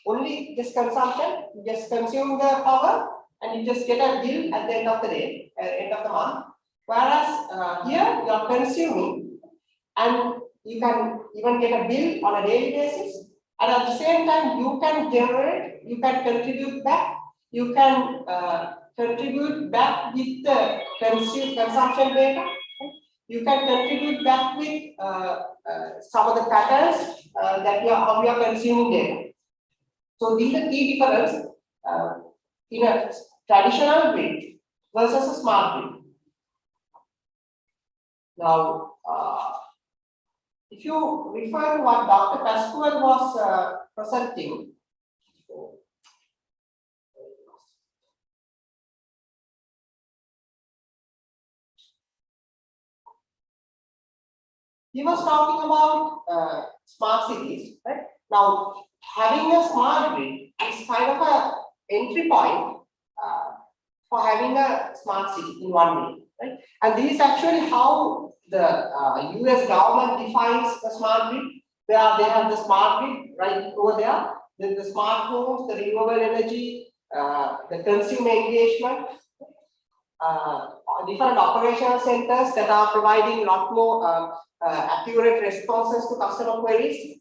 only just consumption. You just consume the power and you just get a bill at the end of the day, end of the month. Whereas here you are consuming and you can even get a bill on a daily basis. And at the same time, you can generate, you can contribute back, you can contribute back with the consumption data. You can contribute back with some of the patterns that how you are consuming data. So these are key differences in a traditional grid versus a smart grid. Now, if you refer to what Dr. Pascual was presenting, he was talking about smart cities, right? Now, having a smart grid is kind of a entry point for having a smart city in one way, right? And this is actually how the US government defines the smart grid. They have the smart grid right over there. The smart homes, the renewable energy, the consumer engagement, different operational centers that are providing a lot more accurate responses to customer queries,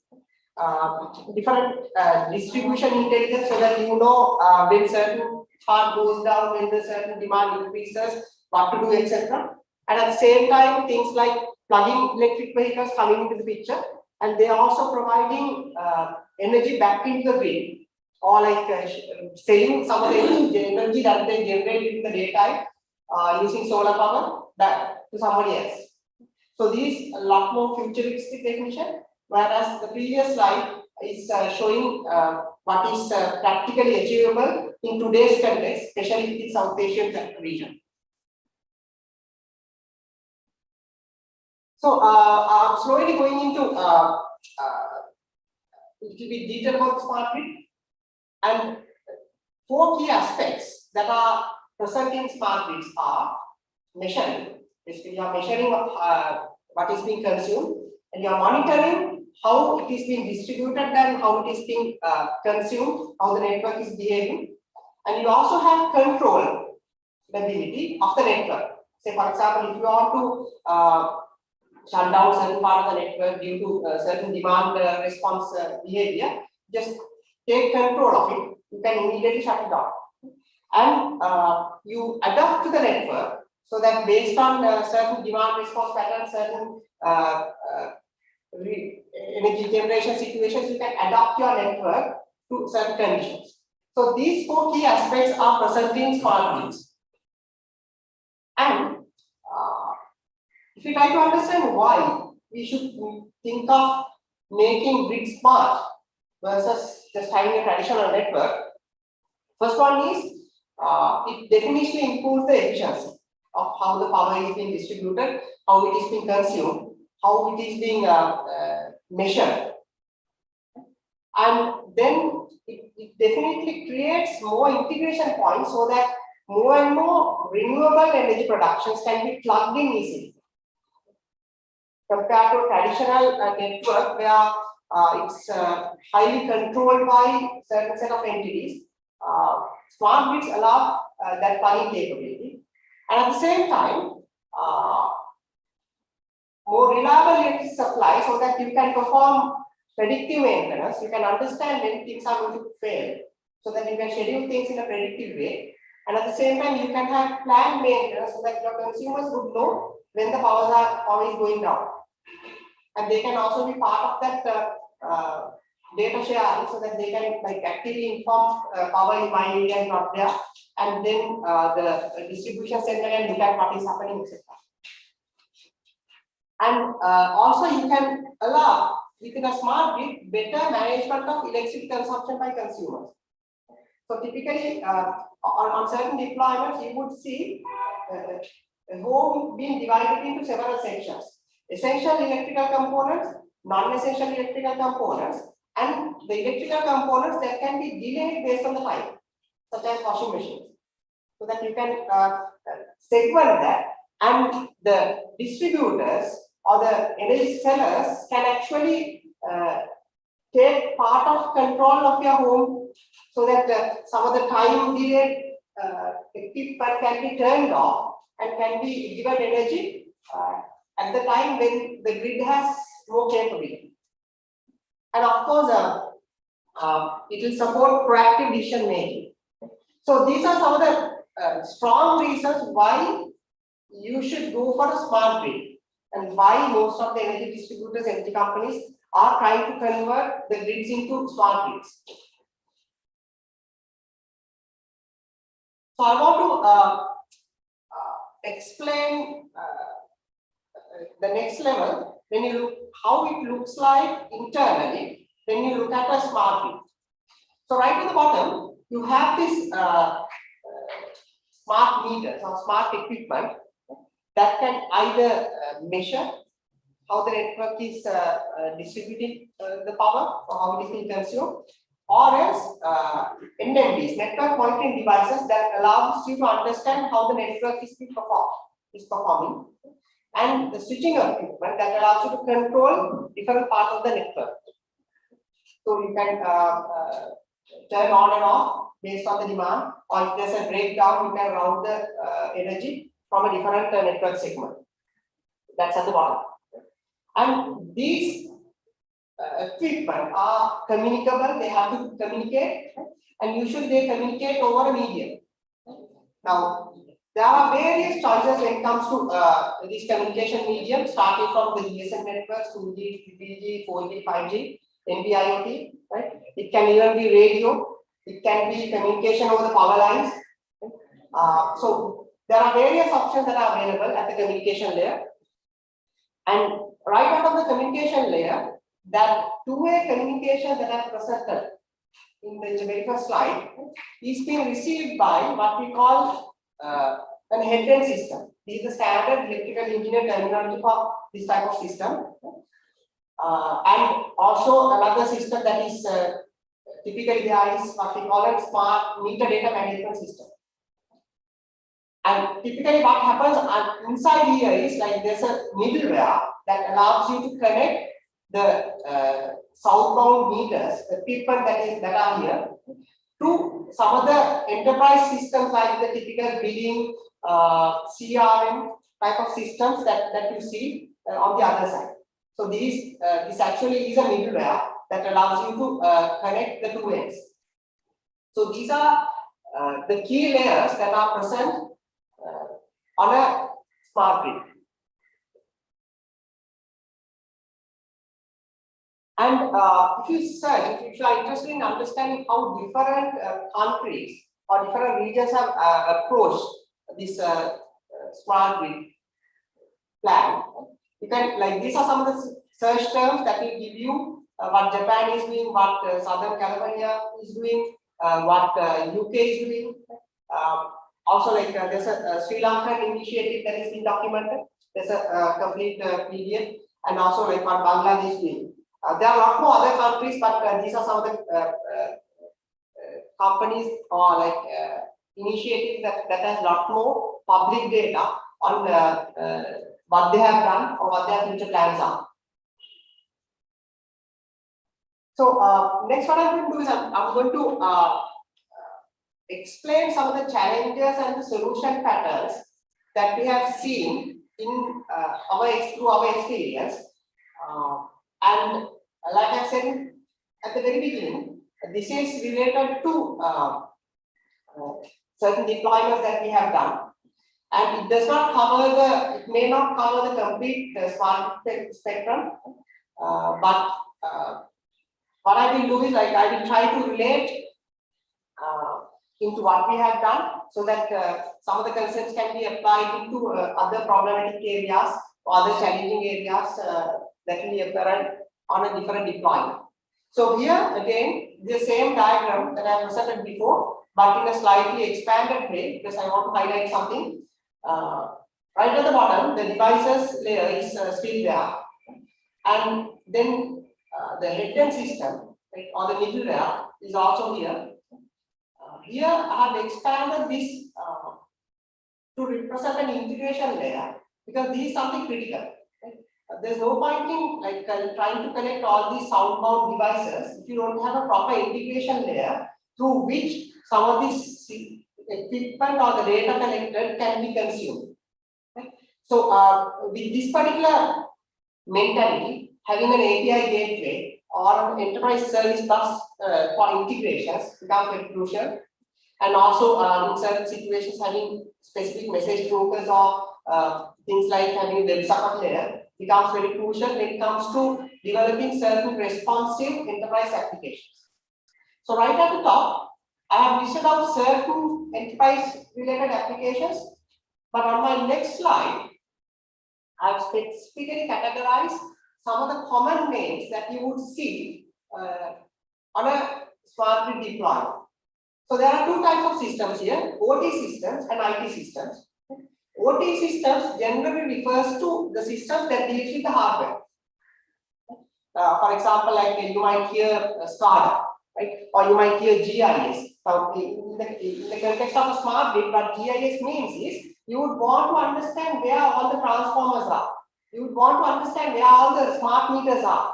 different distribution intelligence so that you know when certain part goes down, when the certain demand increases, what to do, etc. And at the same time, things like plug-in electric vehicles coming into the picture, and they are also providing energy back into the grid, or like selling some of the energy that they generated in the daytime using solar power back to somebody else. So these a lot more futuristic definition, whereas the previous slide is showing what is practically achievable in today's context, especially in the South Asian region. So I'm slowly going into a little bit detail about smart grid, and 4 key aspects that are present in smart grids are measuring. Basically, you are measuring what is being consumed, and you are monitoring how it is being distributed and how it is being consumed, how the network is behaving, and you also have control ability of the network. Say, for example, if you want to shut down certain part of the network due to certain demand response behavior, just take control of it. You can immediately shut it down, and you adapt to the network so that based on certain demand response patterns, certain energy generation situations, you can adapt your network to certain conditions. So these 4 key aspects are present in smart grids. And if you try to understand why we should think of making grid smart versus just having a traditional network, first one is it definitely improves the efficiency of how the power is being distributed, how it is being consumed, how it is being measured. And then it definitely creates more integration points so that more and more renewable energy productions can be plugged in easily. Compared to a traditional network where it's highly controlled by certain set of entities, smart grids allow that plugging capability. And at the same time, more reliable electricity supply so that you can perform predictive maintenance. You can understand when things are going to fail so that you can schedule things in a predictive way. And at the same time, you can have planned maintenance so that your consumers would know when the power is going down. And they can also be part of that data sharing so that they can like actively inform power in my area is not there, and then the distribution center can look at what is happening, etc. And also you can allow within a smart grid better management of electricity consumption by consumers. So typically on certain deployments you would see a home being divided into several sections: essential electrical components, non-essential electrical components, and the electrical components that can be delayed based on the time, such as washing machines, so that you can segment that, and the distributors or the energy sellers can actually take part of control of your home so that some of the time period equipment can be turned off and can be given energy at the time when the grid has more capability. And of course, it will support proactive decision making. So these are some of the strong reasons why you should go for a smart grid and why most of the energy distributors, energy companies are trying to convert the grids into smart grids. So I want to explain the next level when you look how it looks like internally when you look at a smart grid. So right at the bottom, you have this smart meters or smart equipment that can either measure how the network is distributing the power or how it is being consumed, or else NMDs, network monitoring devices that allows you to understand how the network is performing, and the switching equipment that allows you to control different parts of the network. So you can turn on and off based on the demand, or if there's a breakdown, you can route the energy from a different network segment. That's at the bottom. And these equipment are communicable, they have to communicate, and usually they communicate over a medium. Now, there are various choices when it comes to this communication medium, starting from the GSM networks, 2G, 3G, 4G, 5G, NB-IoT, right? It can even be radio, it can be communication over the power lines. So there are various options that are available at the communication layer. And right out of the communication layer, that two-way communication that I presented in the very first slide is being received by what we call an head-end system. This is the standard electrical engineer terminology for this type of system. And also another system that is typically there is what we call a smart meter data management system. And typically what happens inside here is like there's a middleware that allows you to connect the southbound meters, the equipment that are here, to some of the enterprise systems like the typical billing, CRM type of systems that you see on the other side. So this actually is a middleware that allows you to connect the two ends. So these are the key layers that are present on a smart grid. And if you search, if you are interested in understanding how different countries or different regions have approached this smart grid plan, you can, like, these are some of the search terms that will give you what Japan is doing, what Southern California is doing, what UK is doing. Also, like there's a Sri Lankan initiative that has been documented. There's a complete PDF, and also like what Bangladesh is doing. There are a lot more other countries, but these are some of the companies or like initiatives that has a lot more public data on what they have done or what their future plans are. So next what I'm going to do is I'm going to explain some of the challenges and the solution patterns that we have seen in through our experience. And like I said at the very beginning, this is related to certain deployments that we have done. And it does not cover it may not cover the complete smart spectrum, but what I will do is like I will try to relate into what we have done so that some of the concepts can be applied into other problematic areas or other challenging areas that will be apparent on a different deployment. So here again, the same diagram that I presented before, but in a slightly expanded way because I want to highlight something. Right at the bottom, the devices layer is still there, and then the head-end system, right, or the middleware is also here. Here I have expanded this to represent an integration layer because this is something critical. Right? there's no point in trying to connect all these soundbound devices if you don't have a proper integration layer through which some of this equipment or the data collected can be consumed. Okay? So with this particular mentality, having an API gateway or an enterprise service bus for integrations becomes very crucial. And also in certain situations, having specific message brokers or things like having web support layer becomes very crucial when it comes to developing certain responsive enterprise applications. So right at the top, I have listed out certain enterprise related applications, but on my next slide, I have specifically categorized some of the common names that you would see on a smart grid deployment. So there are two types of systems here, OT systems and IT systems. OT systems generally refers to the systems that deals with the hardware. For example, like you might hear SCADA, right? Or you might hear GIS. Now, in the context of a smart grid, what GIS means is you would want to understand where all the transformers are. You would want to understand where all the smart meters are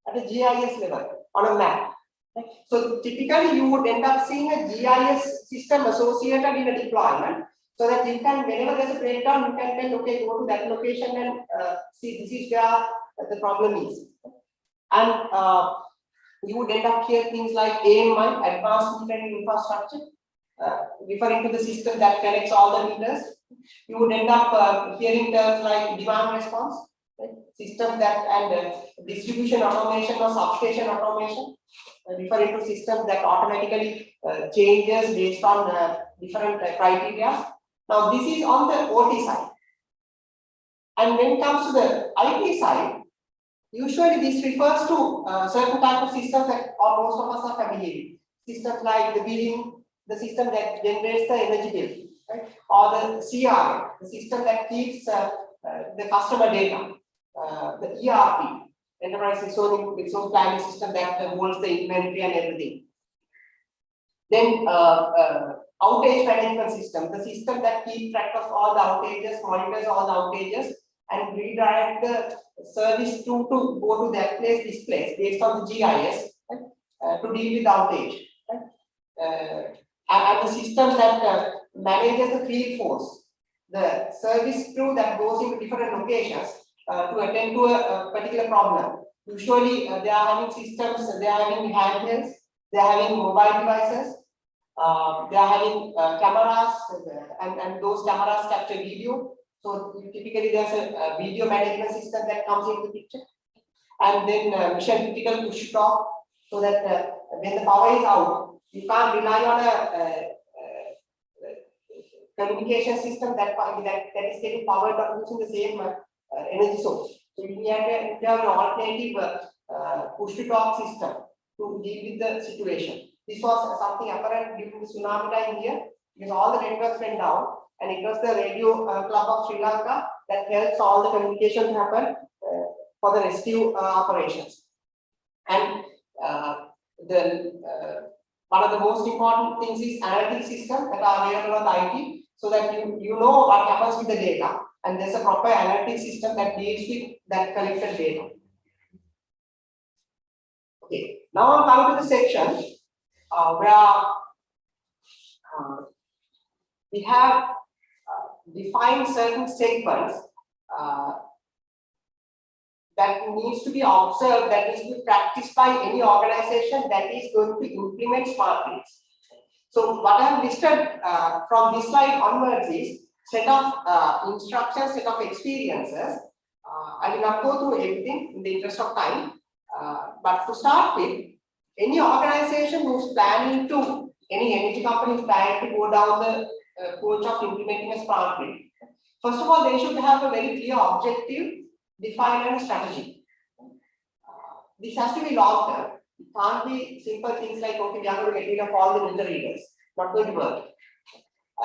at the GIS level on a map. So typically you would end up seeing a GIS system associated in a deployment so that you can, whenever there's a breakdown, you can tell, okay, go to that location and see this is where the problem is. And you would end up hearing things like AMI, Advanced Metering Infrastructure, referring to the system that connects all the meters. You would end up hearing terms like demand response, right? System that and distribution automation or substation automation, referring to systems that automatically changes based on different criteria. Now this is on the OT side. And when it comes to the IT side, usually this refers to certain type of systems that most of us are familiar with. Systems like the billing, the system that generates the energy bill, right? Or the CRM, the system that keeps the customer data, the ERP, enterprise resource planning system that holds the inventory and everything. Then outage management system, the system that keeps track of all the outages, monitors all the outages, and redirect the service to go to that place, this place, based on the GIS, right? To deal with outage. Right? And the system that manages the field force, the service crew that goes into different locations to attend to a particular problem. Usually they are having systems, they are having handhelds, they are having mobile devices, they are having cameras, and those cameras capture video. So typically there's a video management system that comes into the picture. And then mission critical push stop, so that when the power is out, you can't rely on a communication system that is getting powered up using the same energy source. So you have an alternative push-to-talk system to deal with the situation. This was something apparent during the tsunami time here, because all the networks went down, and it was the radio club of Sri Lanka that helps all the communication to happen for the rescue operations. And one of the most important things is analytic systems that are available on IT, so that you know what happens with the data, and there's a proper analytic system that deals with that collected data. Okay, now I'm coming to the section where we have defined certain segments that needs to be observed, that needs to be practiced by any organization that is going to implement smart grids. So what I have listed from this slide onwards is set of instructions, set of experiences. I will not go through everything in the interest of time, but to start with, any organization who's planning to, any energy company is planning to go down the coach of implementing a smart grid, first of all, they should have a very clear objective, defined, and strategy. This has to be long term. It can't be simple things like, okay, we are going to get rid of all the meter readers. Not going to work.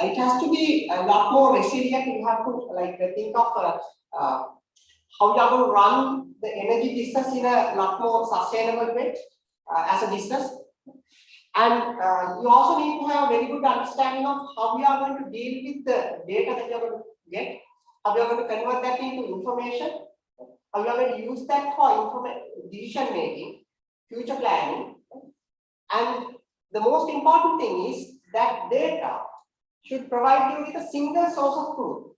It has to be a lot more resilient. You have to think of how you are going to run the energy business in a lot more sustainable way as a business. And you also need to have a very good understanding of how you are going to deal with the data that you are going to get, how you are going to convert that into information, how you are going to use that for decision making, future planning. And the most important thing is that data should provide you with a single source of truth.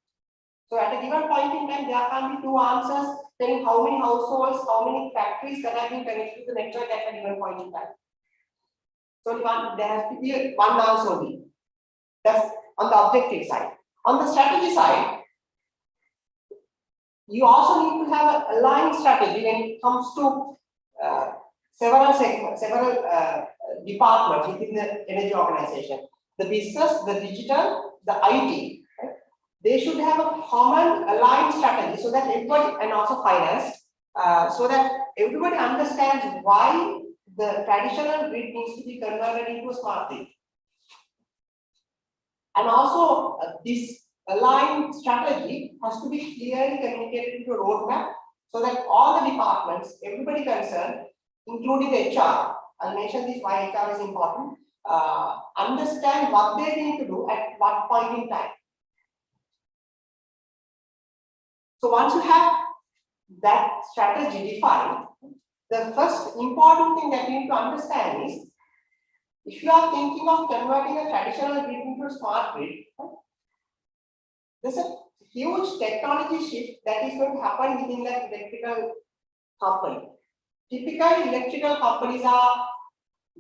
So at a given point in time, there can't be two answers telling how many households, how many factories that have been connected to the network at a given point in time. So there has to be one answer only. That's on the objective side. On the strategy side, you also need to have an aligned strategy when it comes to several departments within the energy organization. The business, the digital, the IT. Right? They should have a common aligned strategy so that everybody, and also finance, so that everybody understands why the traditional grid needs to be converted into a smart grid. And also, this aligned strategy has to be clearly communicated into a roadmap so that all the departments, everybody concerned, including HR, I'll mention this why HR is important, understand what they need to do at what point in time. So once you have that strategy defined, the first important thing that you need to understand is, if you are thinking of converting a traditional grid into a smart grid, there's a huge technology shift that is going to happen within that electrical company. Typically, electrical companies are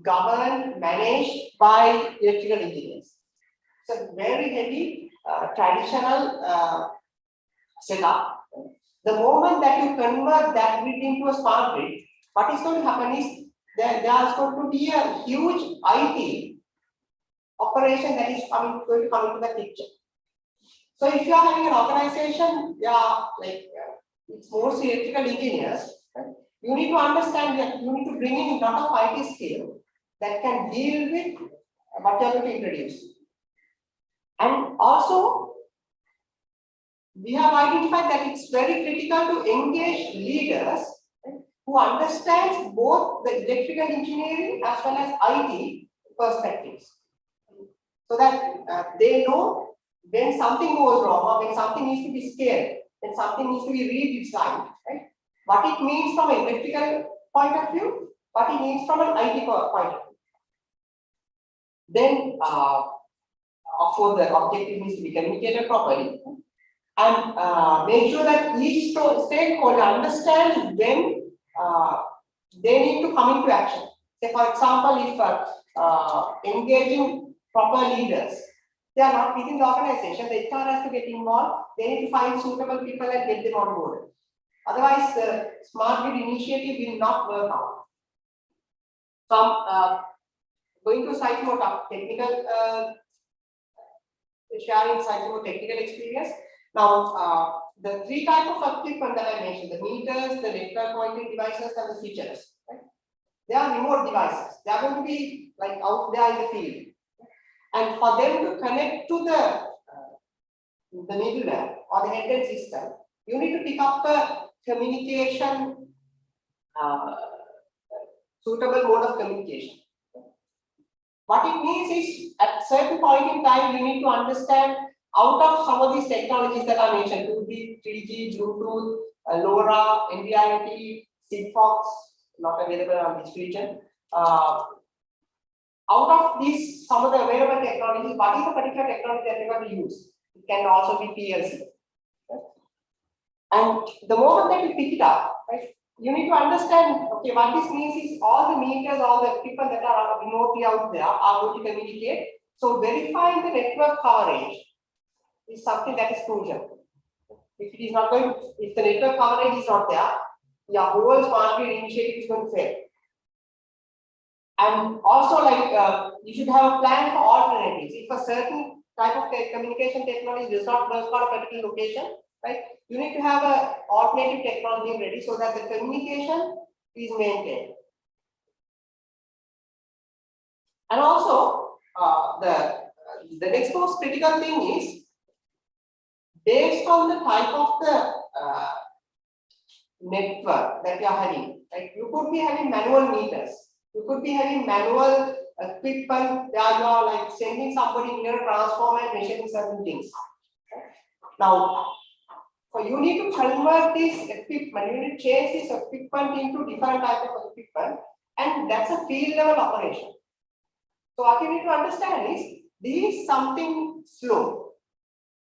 governed, managed by electrical engineers. So very heavy traditional setup. The moment that you convert that grid into a smart grid, what is going to happen is there is going to be a huge IT operation that is going to come into the picture. So if you are having an organization, it's mostly electrical engineers, right? You need to understand that you need to bring in a lot of IT skill that can deal with what you are going to introduce. And also, we have identified that it's very critical to engage leaders, right, who understands both the electrical engineering as well as IT perspectives, so that they know when something goes wrong or when something needs to be scaled, when something needs to be redesigned, right? What it means from an electrical point of view, what it means from an IT point of view. Then, of course, the objective needs to be communicated properly, and make sure that each stakeholder understands when they need to come into action. Say, for example, if engaging proper leaders, they are not within the organization, the HR has to get involved. They need to find suitable people and get them on board. Otherwise, the smart grid initiative will not work out. So I'm going to slightly more technical, sharing slightly more technical experience. Now, the three types of equipment that I mentioned, the meters, the network monitoring devices, and the switches, right? They are remote devices. They are going to be like out there in the field. And for them to connect to the middleware or the head-end system, you need to pick up a communication, suitable mode of communication. What it means is, at a certain point in time, you need to understand, out of some of these technologies that I mentioned, 2G, 3G, Bluetooth, LoRa, NB-IoT, Sigfox, not available on this region. Out of these, some of the available technologies, what is the particular technology that you are going to use? It can also be PLC. Right? And the moment that you pick it up, right, you need to understand, okay, what this means is all the meters, all the people that are remotely out there are going to communicate. So verifying the network coverage is something that is crucial. If it is not going, if the network coverage is not there, your whole smart grid initiative is going to fail. And also, you should have a plan for alternatives. If a certain type of communication technology does not work for a particular location, right, you need to have an alternative technology ready so that the communication is maintained. And also, the next most critical thing is, based on the type of the network that you are having, right? You could be having manual meters. You could be having manual equipment where you are like sending somebody near a transformer and measuring certain things. Now, So you need to convert this equipment, you need to change this equipment into different types of equipment, and that's a field level operation. So what you need to understand is this is something slow.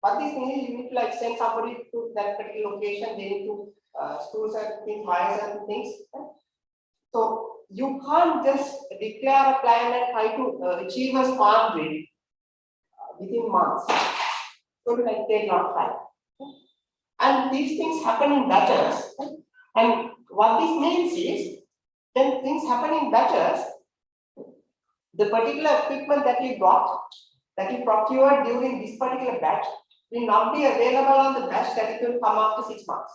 What this means is you need to like send somebody to that particular location, they need to screw certain things, wire certain things. Right? So you can't just declare a plan and try to achieve a smart grid within months. So it will take a lot of time. And these things happen in batches. Right? And what this means is when things happen in batches, the particular equipment that you got, that you procured during this particular batch, will not be available on the batch that it will come after 6 months.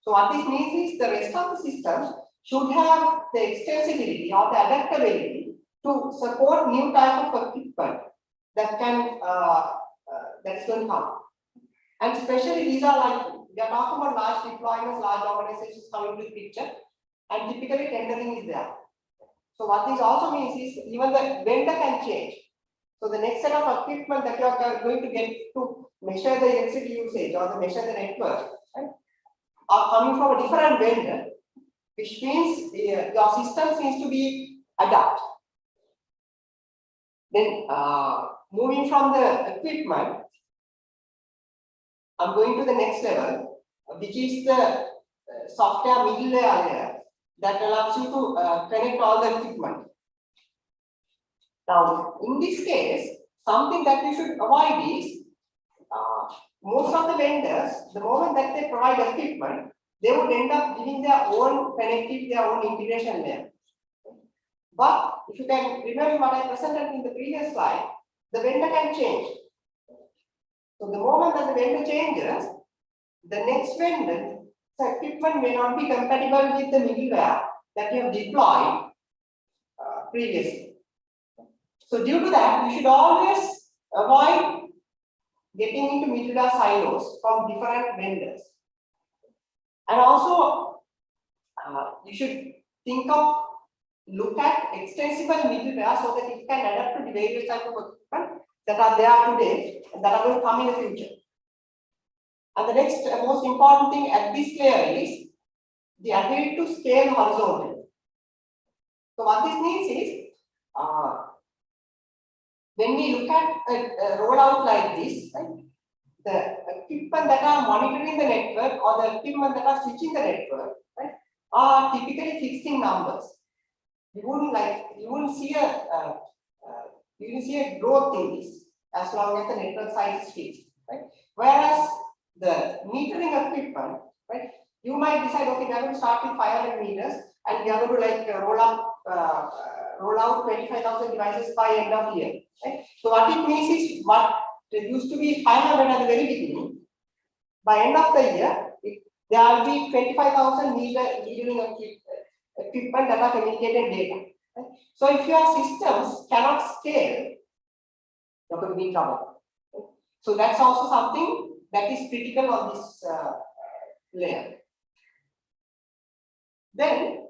So what this means is the rest of the system should have the extensibility or the adaptability to support new type of equipment that can that's going to come. And especially these are like, we are talking about large deployments, large organizations coming to the picture, and typically tendering is there. So what this also means is even the vendor can change. So the next set of equipment that you are going to get to measure the electricity usage or to measure the network, right, are coming from a different vendor, which means your systems needs to be adapted. Then moving from the equipment, I'm going to the next level, which is the software middleware layer that allows you to connect all the equipment. Now, in this case, something that you should avoid is most of the vendors, the moment that they provide equipment, they would end up giving their own connectivity, their own integration layer. But if you can remember what I presented in the previous slide, the vendor can change. So the moment that the vendor changes, the next vendor, the equipment may not be compatible with the middleware that you have deployed previously. So due to that, you should always avoid getting into middleware silos from different vendors. And also, you should look at extensible middleware so that it can adapt to the various types of equipment that are there today and that are going to come in the future. And the next most important thing at this layer is the ability to scale horizontally. So what this means is, when we look at a rollout like this, right, the equipment that are monitoring the network or the equipment that are switching the network, right, are typically fixed in numbers. You wouldn't see a growth in this as long as the network size is fixed, right? Whereas the metering equipment, right, you might decide, okay, we are going to start with 500 meters and we are going to like roll out 25,000 devices by end of year, right? So what it means is what used to be 500 at the very beginning, by end of the year, there will be 25,000 metering equipment that are communicating data. Right? So if your systems cannot scale, you're going to be in trouble. Right? So that's also something that is critical on this layer. Then,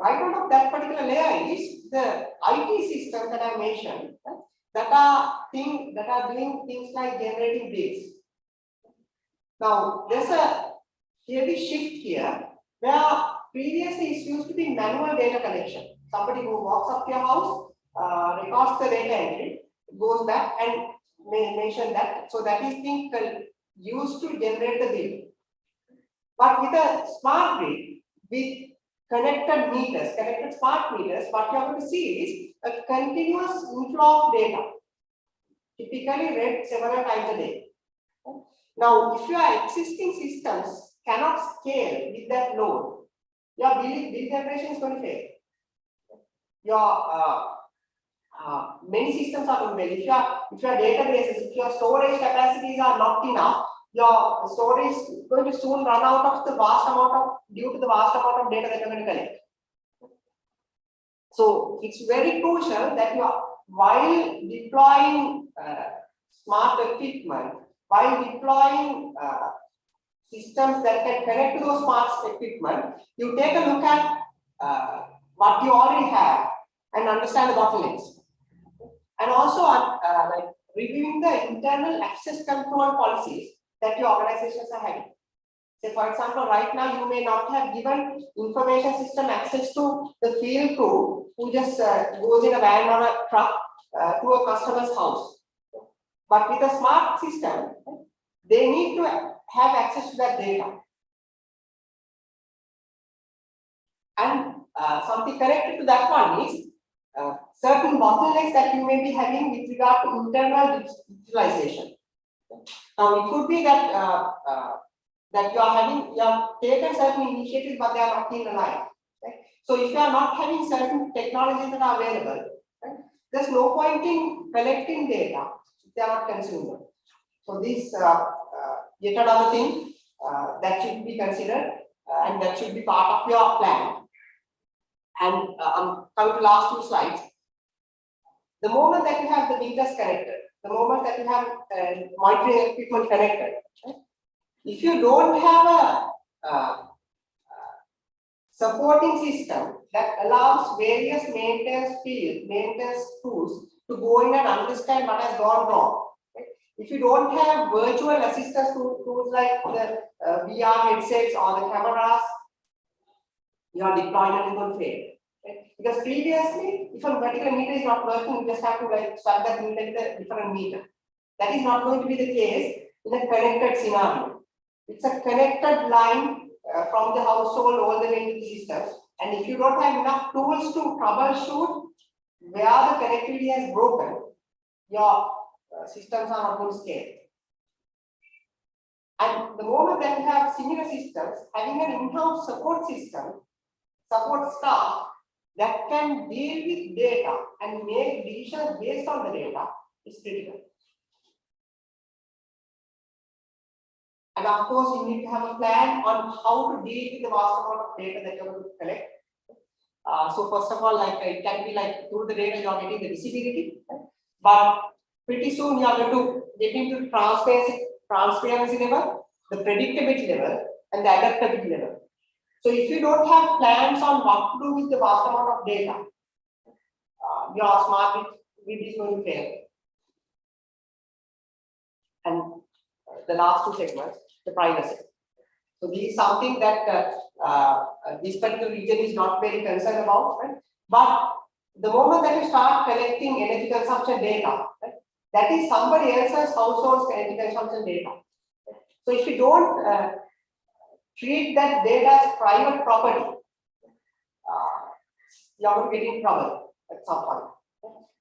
right out of that particular layer is the IT system that I mentioned, right? that are doing things like generating bids. Now, there's a heavy shift here where previously it used to be manual data collection. Somebody who walks up to your house, records the data entry, goes back and mention that. So that is being used to generate the bill. But with a smart grid, with connected smart meters, what you are going to see is a continuous inflow of data, typically read several times a day. Now, if your existing systems cannot scale with that load, your bill generation is going to fail. Your many systems are going to fail. If your databases, if your storage capacities are not enough, your storage is going to soon run out of due to the vast amount of data that you're going to collect. So it's very crucial that while deploying smart equipment, while deploying systems that can connect to those smart equipment, you take a look at what you already have and understand the bottlenecks. And also like reviewing the internal access control policies that your organizations are having. Say, for example, right now you may not have given information system access to the field crew who just goes in a van or a truck to a customer's house. But with a smart system, they need to have access to that data. And something connected to that one is certain bottlenecks that you may be having with regard to internal digitalization. Now, it could be that that you have taken certain initiatives, but they are not in line. Right? So, if you are not having certain technologies that are available, right, there's no point in collecting data if they are not consumable. So, this yet another thing that should be considered and that should be part of your plan. And I'm coming to last two slides. The moment that you have the meters connected, the moment that you have monitoring equipment connected, right? If you don't have a supporting system that allows various maintenance tools to go in and understand what has gone wrong, right? If you don't have virtual assistance tools like the VR headsets or the cameras, your deployment is going to fail. Right? Because previously, if a particular meter is not working, you just have to like swap that meter with a different meter. That is not going to be the case in a connected scenario. It's a connected line from the household all the way into the systems. And if you don't have enough tools to troubleshoot where the connectivity has broken, your systems are not going to scale. And the moment that you have similar systems, having an in-house support system, support staff that can deal with data and make decisions based on the data is critical. And of course, you need to have a plan on how to deal with the vast amount of data that you're going to collect. So first of all, like it can be like through the data you're getting the visibility, right? But pretty soon you are going to get into transparency level, the predictability level, and the adaptability level. So if you don't have plans on what to do with the vast amount of data, your smart grid is going to fail. And the last two segments, the privacy. So this is something that this particular region is not very concerned about, right? But the moment that you start collecting energy consumption data, right, that is somebody else's household's energy consumption data. So if you don't treat that data as private property, you are going to get in trouble at some point.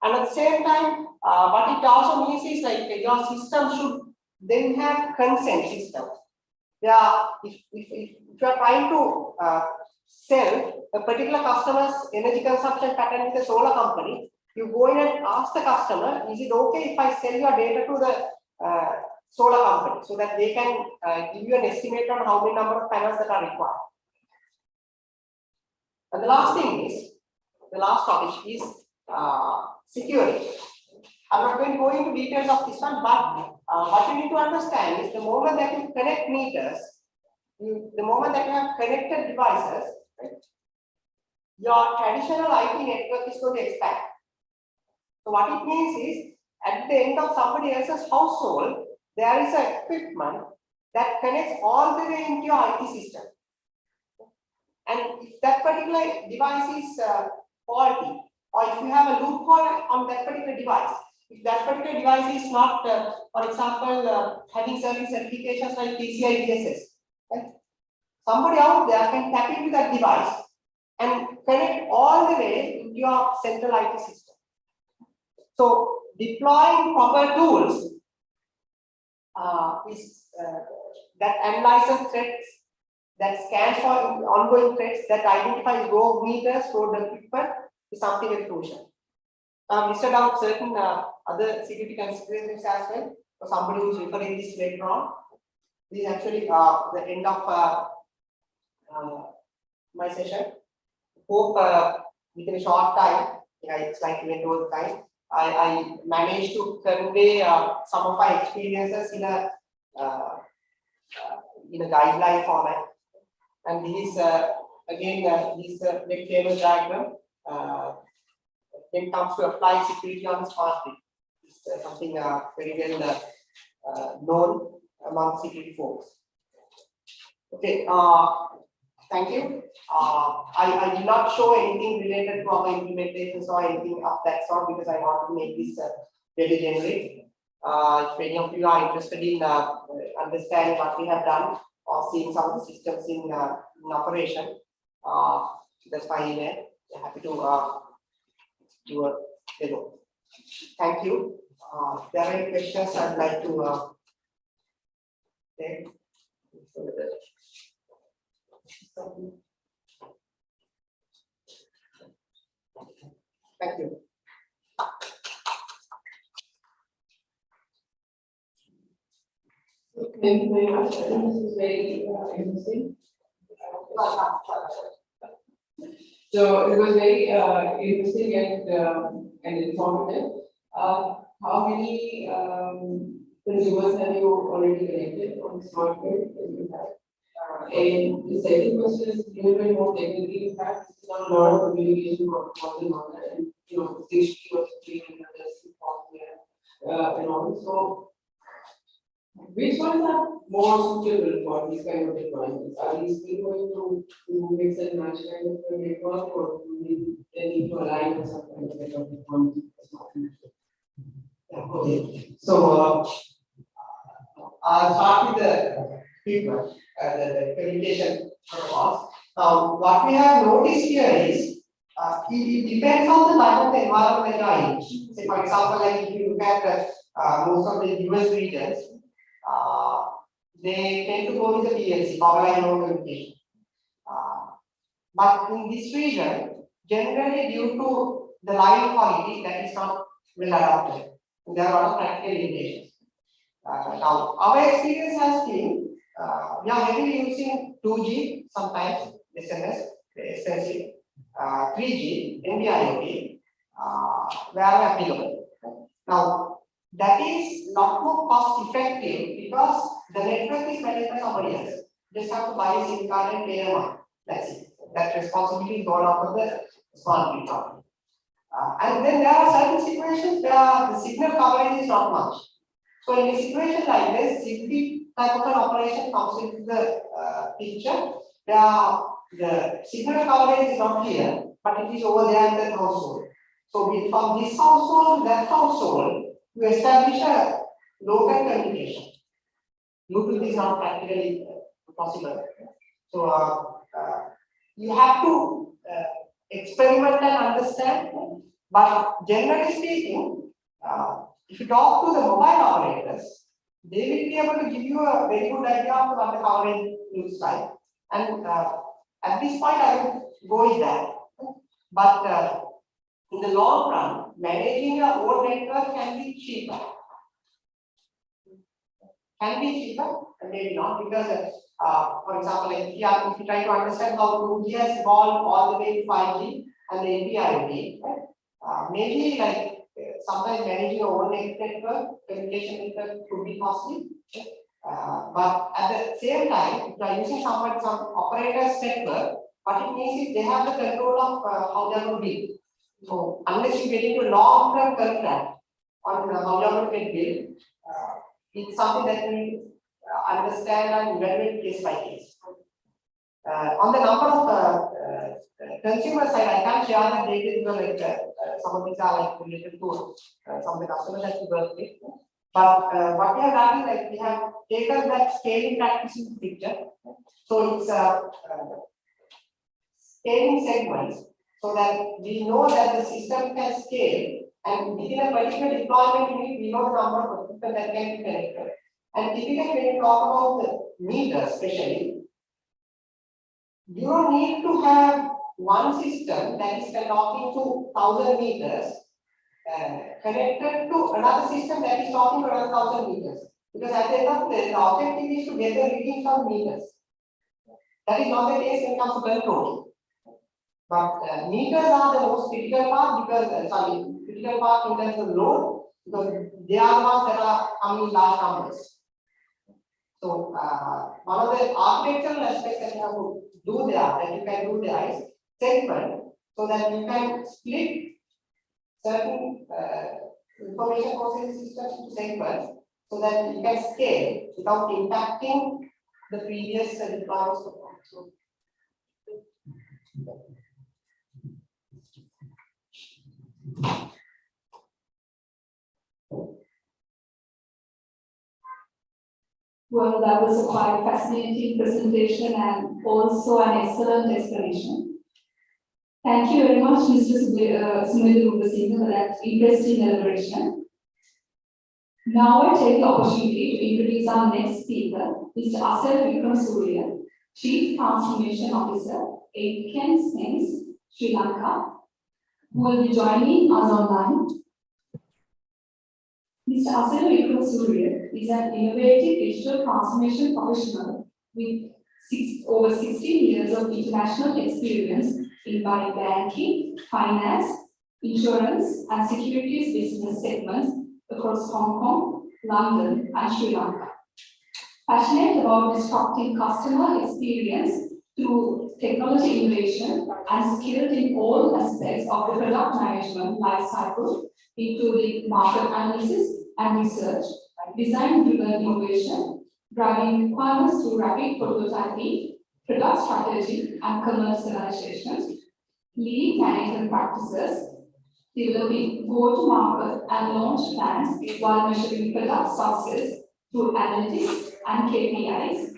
And at the same time, what it also means is like your system should then have consent systems. If you are trying to sell a particular customer's energy consumption pattern with a solar company, you go in and ask the customer, is it okay if I sell your data to the solar company so that they can give you an estimate on how many number of panels that are required. And the last thing is, the last topic is security. I'm not going to go into details of this one, but what you need to understand is the moment that you connect meters, the moment that you have connected devices, right, your traditional IP network is going to expand. So what it means is, at the end of somebody else's household, there is an equipment that connects all the way into your IT system. And if that particular device is faulty, or if you have a loophole on that particular device, if that particular device is not, for example, having certain certifications like PCI DSS, right? Somebody out there can tap into that device and connect all the way into your central IT system. So deploying proper tools that analyzes threats, that scans for ongoing threats, that identifies rogue meters, rogue equipment is something very crucial. Listed out certain other security considerations as well for somebody who's referring this later on. This is actually the end of my session. Hope within a short time, it's like went over time, I managed to convey some of my experiences in a guideline format. And this is again this very famous diagram. When it comes to apply security on the smart grid, it's something very well known among security folks. Okay, thank you. I did not show anything related to our implementations or anything of that sort because I want to make this very generic. If any of you are interested in understanding what we have done or seeing some of the systems in operation, that's my email. I'm happy to do a demo. Thank you. If there are any questions, I'd like to take. Thank you. Thank you very much. I think this is very interesting. So it was very interesting and informative. How many consumers have you already connected on the smart grid that you have? And the second question is a little bit more technically. In fact, it's not a lot of communication protocols and all that, and safety was between and all. So, which ones are more suitable for these kind of deployments? Are these still going to mix and match kind of a network, or do they need to align with some kind of deployment? Okay. So I'll start with the feedback and the communication protocols. Now, what we have noticed here is it depends on the type of the environment that you are in. Say, for example, like if you look at most of the US regions, they tend to go with the PLC, power line load communication. But in this region, generally due to the line quality that is not well adapted, there are a lot of practical limitations. Now, our experience has been we are heavily using 2G, sometimes SMS, expensive, 3G, NB-IoT, where applicable. Now, that is not more cost effective because the network is managed by somebody else. Just have to buy a SIM card and pay a month. That's it. That responsibility is gone out of the smart grid company. And then there are certain situations where the signal coverage is not much. So in a situation like this, ZigBee type of an operation comes into the picture where the signal coverage is not here, but it is over there in that household. So from this household to that household, we establish a local communication. Bluetooth is not practically possible. So you have to experiment and understand. But generally speaking, if you talk to the mobile operators, they will be able to give you a very good idea of what the coverage looks like. And at this point, I would go with that. But in the long run, managing your own network can be cheaper. Can be cheaper, and maybe not, because for example, like if you try to understand how 2G has evolved all the way to 5G and the NB-IoT, right? Maybe like sometimes managing your own network, communication network could be costly. But at the same time, if you are using some operator's network, what it means is they have the control of how they are going to build. So unless you get into a long-term contract on how you are going to get billed, it's something that we understand and evaluate case by case. On the number of consumer side, I can't share the data because like some of these are like related to some of the customers that we work with. But what we have done is like we have taken that scaling practice into picture. So it's scaling segments so that we know that the system can scale, and within a particular deployment unit, we know the number of people that can be connected. And typically when you talk about the meters, especially, you don't need to have one system that is talking to 1,000 meters connected to another system that is talking to another 1,000 meters. Because at the end of the day, the objective is to get the readings from meters. That is not the case when it comes to control. But meters are the most critical part because, critical part in terms of load, because they are the ones that are coming in large numbers. So one of the architectural aspects that you have to do there, that you can do there is segment, so that you can split certain information processing systems into segments, so that you can scale without impacting the previous deployments performance. So, well, that was a quite fascinating presentation and also an excellent explanation. Thank you very much, Mr. Sumedhu Rupasinghe, for that interesting elaboration. Now I take the opportunity to introduce our next speaker, Mr. Asel Vikram Surya, Chief Transformation Officer, Aitken Spence, Sri Lanka, who will be joining us online. Mr. Asel Vikram Surya is an innovative digital transformation professional with over 16 years of international experience in banking, finance, insurance, and securities business segments across Hong Kong, London, and Sri Lanka. Passionate about disrupting customer experience through technology innovation and skilled in all aspects of the product management lifecycle, including market analysis and research, design-driven innovation, driving requirements through rapid prototyping, product strategy and commercialization, lean management practices, developing go-to-market and launch plans while measuring product success through analytics and KPIs.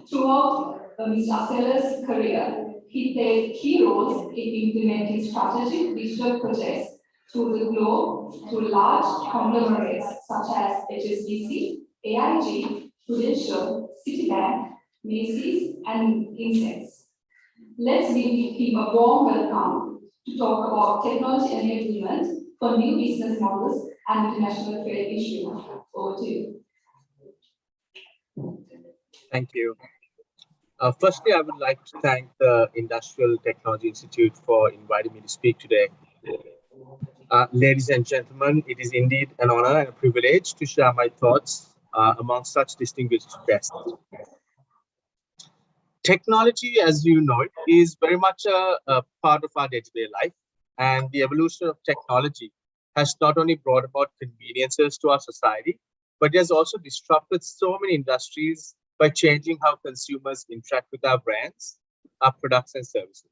Throughout Mr. Asel's career, he played key roles in implementing strategic digital projects through the globe through large conglomerates such as HSBC, AIG, Prudential, Citibank, Macy's, and Incense. Let's give him a warm welcome to talk about technology enablement for new business models and international trade in Sri Lanka. Over to you. Thank you. Firstly, I would like to thank the Industrial Technology Institute for inviting me to speak today. Ladies and gentlemen, it is indeed an honor and a privilege to share my thoughts among such distinguished guests. Technology, as you know, is very much a part of our day-to-day life, and the evolution of technology has not only brought about conveniences to our society, but it has also disrupted so many industries by changing how consumers interact with our brands, our products and services.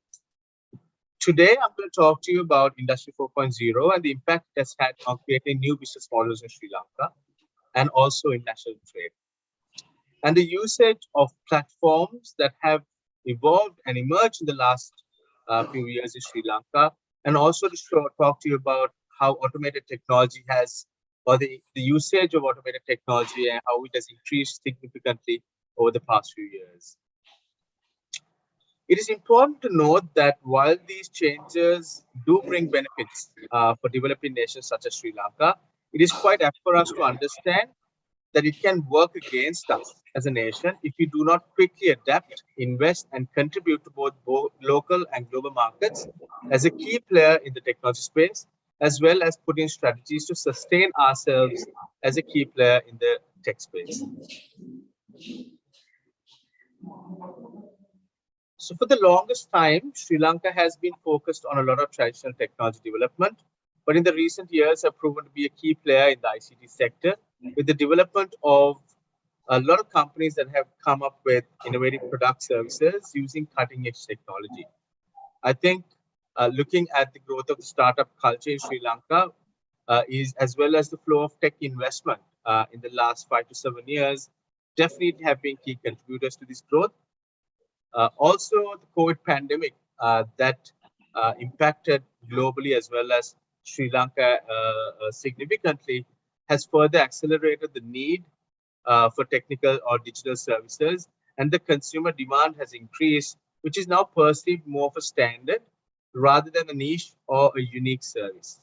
Today, I'm going to talk to you about Industry 4.0 and the impact it has had on creating new business models in Sri Lanka and also in national trade, and the usage of platforms that have evolved and emerged in the last few years in Sri Lanka, and also to talk to you about how automated technology has, or the usage of automated technology and how it has increased significantly over the past few years. It is important to note that while these changes do bring benefits for developing nations such as Sri Lanka, it is quite apt for us to understand that it can work against us as a nation if we do not quickly adapt, invest, and contribute to both local and global markets as a key player in the technology space, as well as putting strategies to sustain ourselves as a key player in the tech space. So for the longest time, Sri Lanka has been focused on a lot of traditional technology development, but in the recent years have proven to be a key player in the ICT sector with the development of a lot of companies that have come up with innovative product services using cutting-edge technology. I think looking at the growth of the startup culture in Sri Lanka is, as well as the flow of tech investment in the last 5 to 7 years, definitely have been key contributors to this growth. Also, the COVID pandemic that impacted globally as well as Sri Lanka significantly has further accelerated the need for technical or digital services, and the consumer demand has increased, which is now perceived more of a standard rather than a niche or a unique service.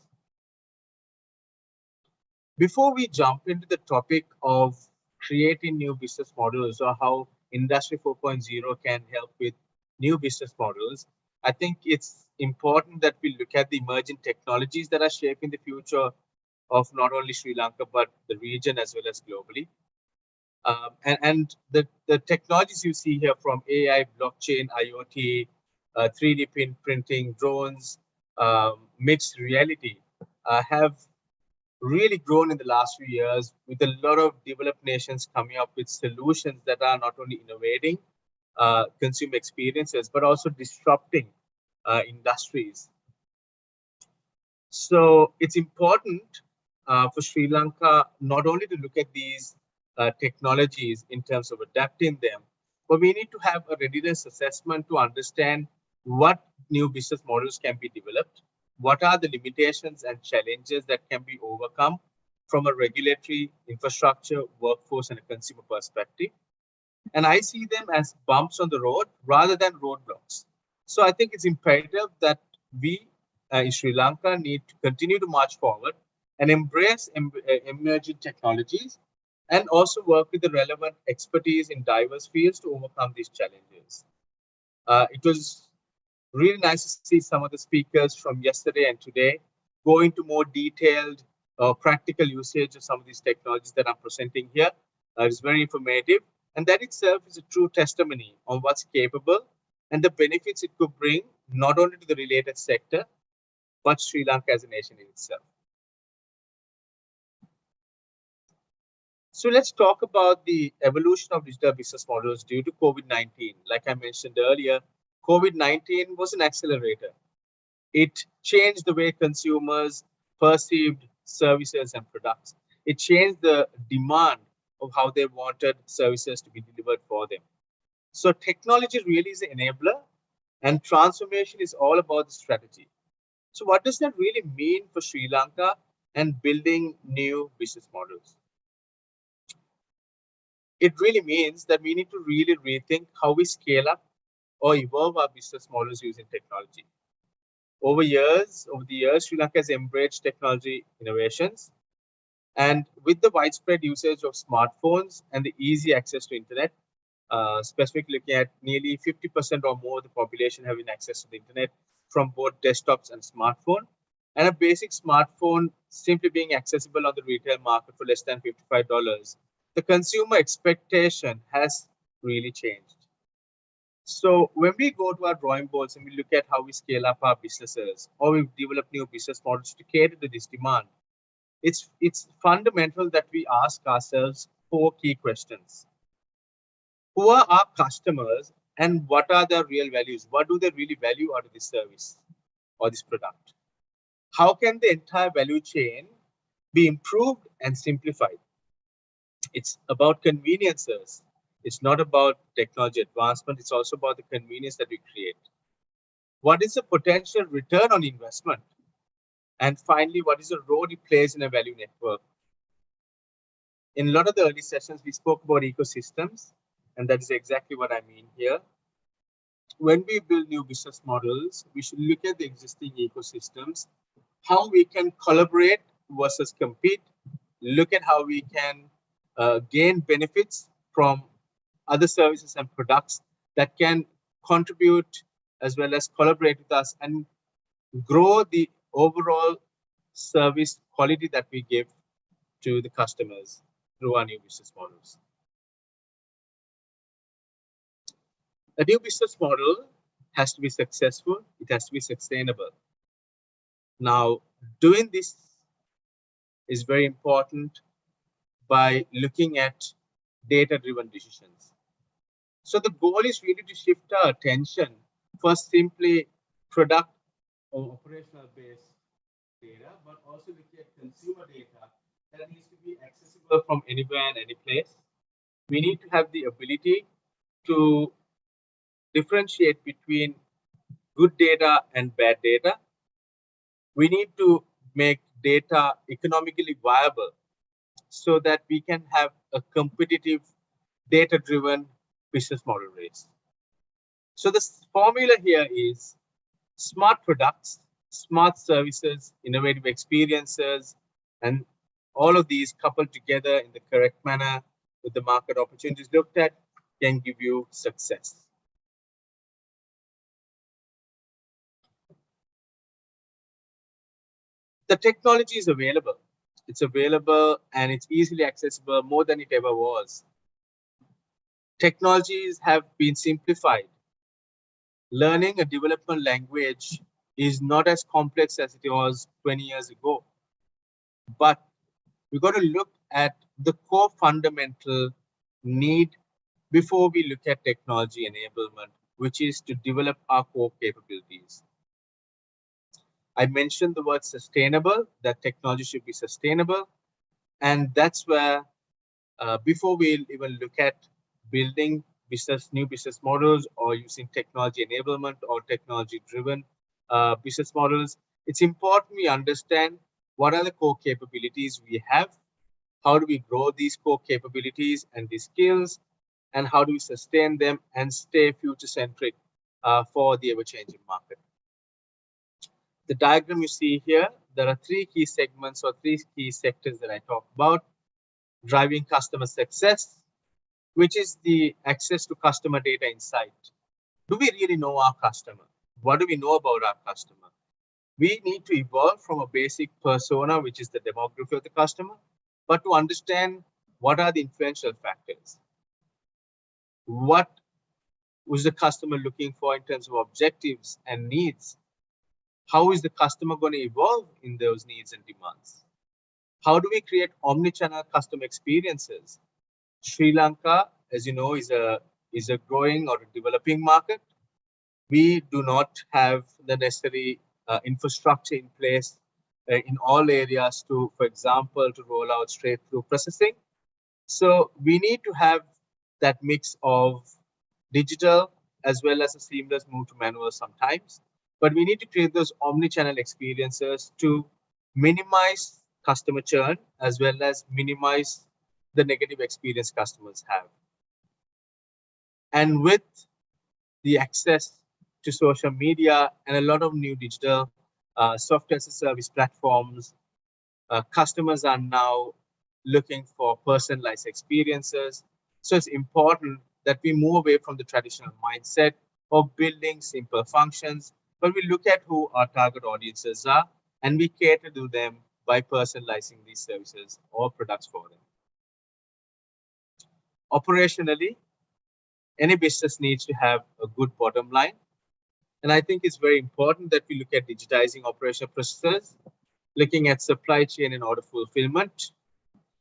Before we jump into the topic of creating new business models or how Industry 4.0 can help with new business models, I think it's important that we look at the emerging technologies that are shaping the future of not only Sri Lanka, but the region as well as globally. And the technologies you see here, from AI, blockchain, IoT, 3D printing, drones, mixed reality, have really grown in the last few years, with a lot of developed nations coming up with solutions that are not only innovating consumer experiences, but also disrupting industries. So it's important for Sri Lanka not only to look at these technologies in terms of adapting them, but we need to have a readiness assessment to understand what new business models can be developed, what are the limitations and challenges that can be overcome from a regulatory, infrastructure, workforce, and a consumer perspective. And I see them as bumps on the road rather than roadblocks. So I think it's imperative that we in Sri Lanka need to continue to march forward and embrace emerging technologies and also work with the relevant expertise in diverse fields to overcome these challenges. It was really nice to see some of the speakers from yesterday and today go into more detailed practical usage of some of these technologies that I'm presenting here. It's very informative, and that itself is a true testimony on what's capable and the benefits it could bring not only to the related sector, but Sri Lanka as a nation in itself. So let's talk about the evolution of digital business models due to COVID-19. Like I mentioned earlier, COVID-19 was an accelerator. It changed the way consumers perceived services and products. It changed the demand of how they wanted services to be delivered for them. So technology really is an enabler, and transformation is all about the strategy. So what does that really mean for Sri Lanka and building new business models? It really means that we need to really rethink how we scale up or evolve our business models using technology. Over the years, Sri Lanka has embraced technology innovations. And with the widespread usage of smartphones and the easy access to internet, specifically looking at nearly 50% or more of the population having access to the internet from both desktops and smartphone, and a basic smartphone simply being accessible on the retail market for less than $55, the consumer expectation has really changed. So when we go to our drawing boards and we look at how we scale up our businesses, or we develop new business models to cater to this demand, it's fundamental that we ask ourselves 4 key questions. Who are our customers and what are their real values? What do they really value out of this service or this product? How can the entire value chain be improved and simplified? It's about conveniences. It's not about technology advancement. It's also about the convenience that we create. What is the potential return on investment? And finally, what is the role it plays in a value network? In a lot of the early sessions, we spoke about ecosystems, and that is exactly what I mean here. When we build new business models, we should look at the existing ecosystems, how we can collaborate versus compete, look at how we can gain benefits from other services and products that can contribute as well as collaborate with us and grow the overall service quality that we give to the customers through our new business models. A new business model has to be successful. It has to be sustainable. Now, doing this is very important by looking at data-driven decisions. So the goal is really to shift our attention for simply product or operational based data, but also looking at consumer data that needs to be accessible from anywhere and any place. We need to have the ability to differentiate between good data and bad data. We need to make data economically viable so that we can have a competitive data-driven business model race. So the formula here is smart products, smart services, innovative experiences, and all of these coupled together in the correct manner with the market opportunities looked at can give you success. The technology is available. It's available and it's easily accessible more than it ever was. Technologies have been simplified. Learning a development language is not as complex as it was 20 years ago. But we've got to look at the core fundamental need before we look at technology enablement, which is to develop our core capabilities. I mentioned the word sustainable, that technology should be sustainable. And that's where, before we even look at building new business models or using technology enablement or technology-driven business models, it's important we understand what are the core capabilities we have, how do we grow these core capabilities and these skills, and how do we sustain them and stay future-centric for the ever-changing market. The diagram you see here, there are three key segments or three key sectors that I talk about. Driving customer success, which is the access to customer data insight. Do we really know our customer? What do we know about our customer? We need to evolve from a basic persona, which is the demography of the customer, but to understand what are the influential factors. What was the customer looking for in terms of objectives and needs? How is the customer going to evolve in those needs and demands? How do we create omni-channel customer experiences? Sri Lanka, as you know, is a growing or a developing market. We do not have the necessary infrastructure in place in all areas to, for example, to roll out straight through processing. So we need to have that mix of digital as well as a seamless move to manual sometimes. But we need to create those omni-channel experiences to minimize customer churn as well as minimize the negative experience customers have. And with the access to social media and a lot of new digital software as a service platforms, customers are now looking for personalized experiences. So it's important that we move away from the traditional mindset of building simple functions, but we look at who our target audiences are and we cater to them by personalizing these services or products for them. Operationally, any business needs to have a good bottom line. And I think it's very important that we look at digitizing operational processes, looking at supply chain and order fulfillment,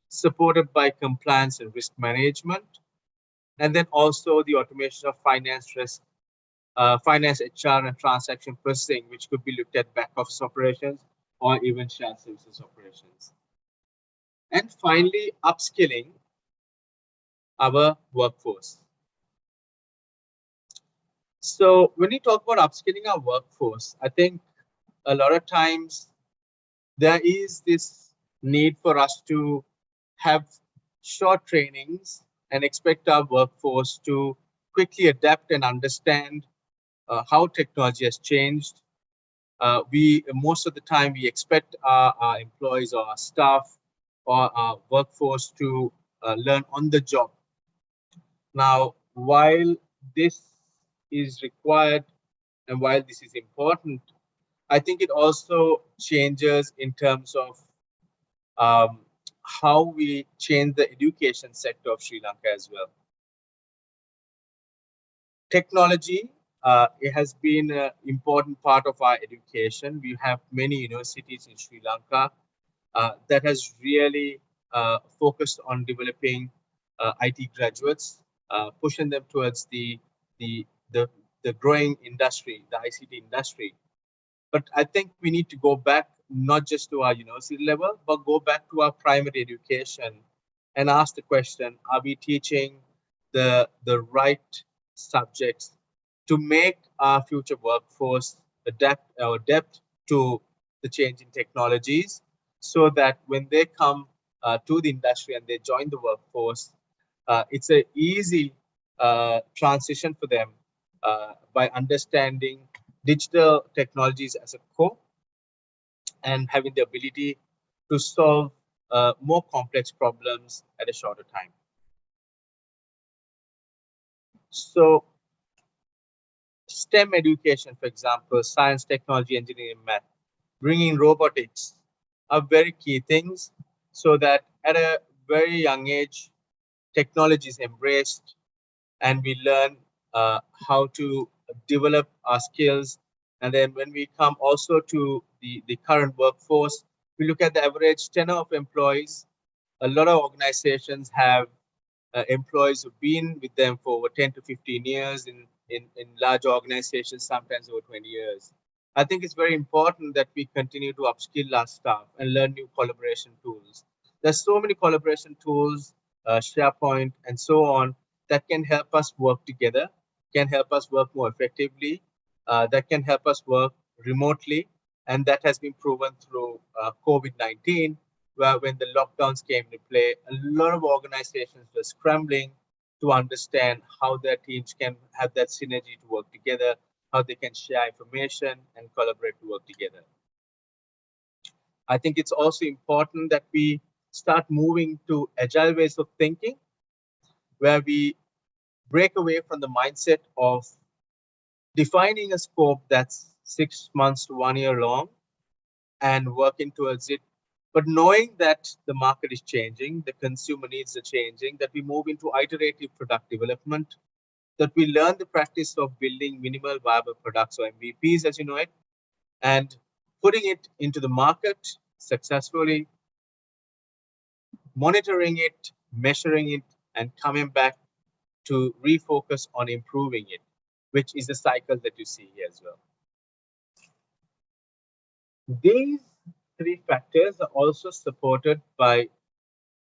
supported by compliance and risk management, and then also the automation of finance, HR, and transaction processing, which could be looked at back office operations or even shared services operations. And finally, upskilling our workforce. So when we talk about upskilling our workforce, I think a lot of times there is this need for us to have short trainings and expect our workforce to quickly adapt and understand how technology has changed. Most of the time we expect our employees or our staff or our workforce to learn on the job. Now, while this is required and while this is important, I think it also changes in terms of how we change the education sector of Sri Lanka as well. Technology, it has been an important part of our education. We have many universities in Sri Lanka that has really focused on developing IT graduates, pushing them towards the growing industry, the ICT industry. But I think we need to go back not just to our university level, but go back to our primary education and ask the question, are we teaching the right subjects to make our future workforce adapt to the changing technologies, so that when they come to the industry and they join the workforce, it's an easy transition for them by understanding digital technologies as a core and having the ability to solve more complex problems at a shorter time. So STEM education, for example, science, technology, engineering, math, bringing robotics are very key things, so that at a very young age, technology is embraced and we learn how to develop our skills. And then when we come also to the current workforce, we look at the average tenure of employees A lot of organizations have employees who've been with them for over 10 to 15 years in large organizations, sometimes over 20 years. I think it's very important that we continue to upskill our staff and learn new collaboration tools. There's so many collaboration tools, SharePoint, and so on, that can help us work together, can help us work more effectively, that can help us work remotely. And that has been proven through COVID-19, where when the lockdowns came into play, a lot of organizations were scrambling to understand how their teams can have that synergy to work together, how they can share information and collaborate to work together. I think it's also important that we start moving to agile ways of thinking, where we break away from the mindset of defining a scope that's 6 months to 1 year long and working towards it, but knowing that the market is changing, the consumer needs are changing, that we move into iterative product development, that we learn the practice of building minimal viable products or MVPs, as you know it, and putting it into the market successfully, monitoring it, measuring it, and coming back to refocus on improving it, which is the cycle that you see here as well. These three factors are also supported by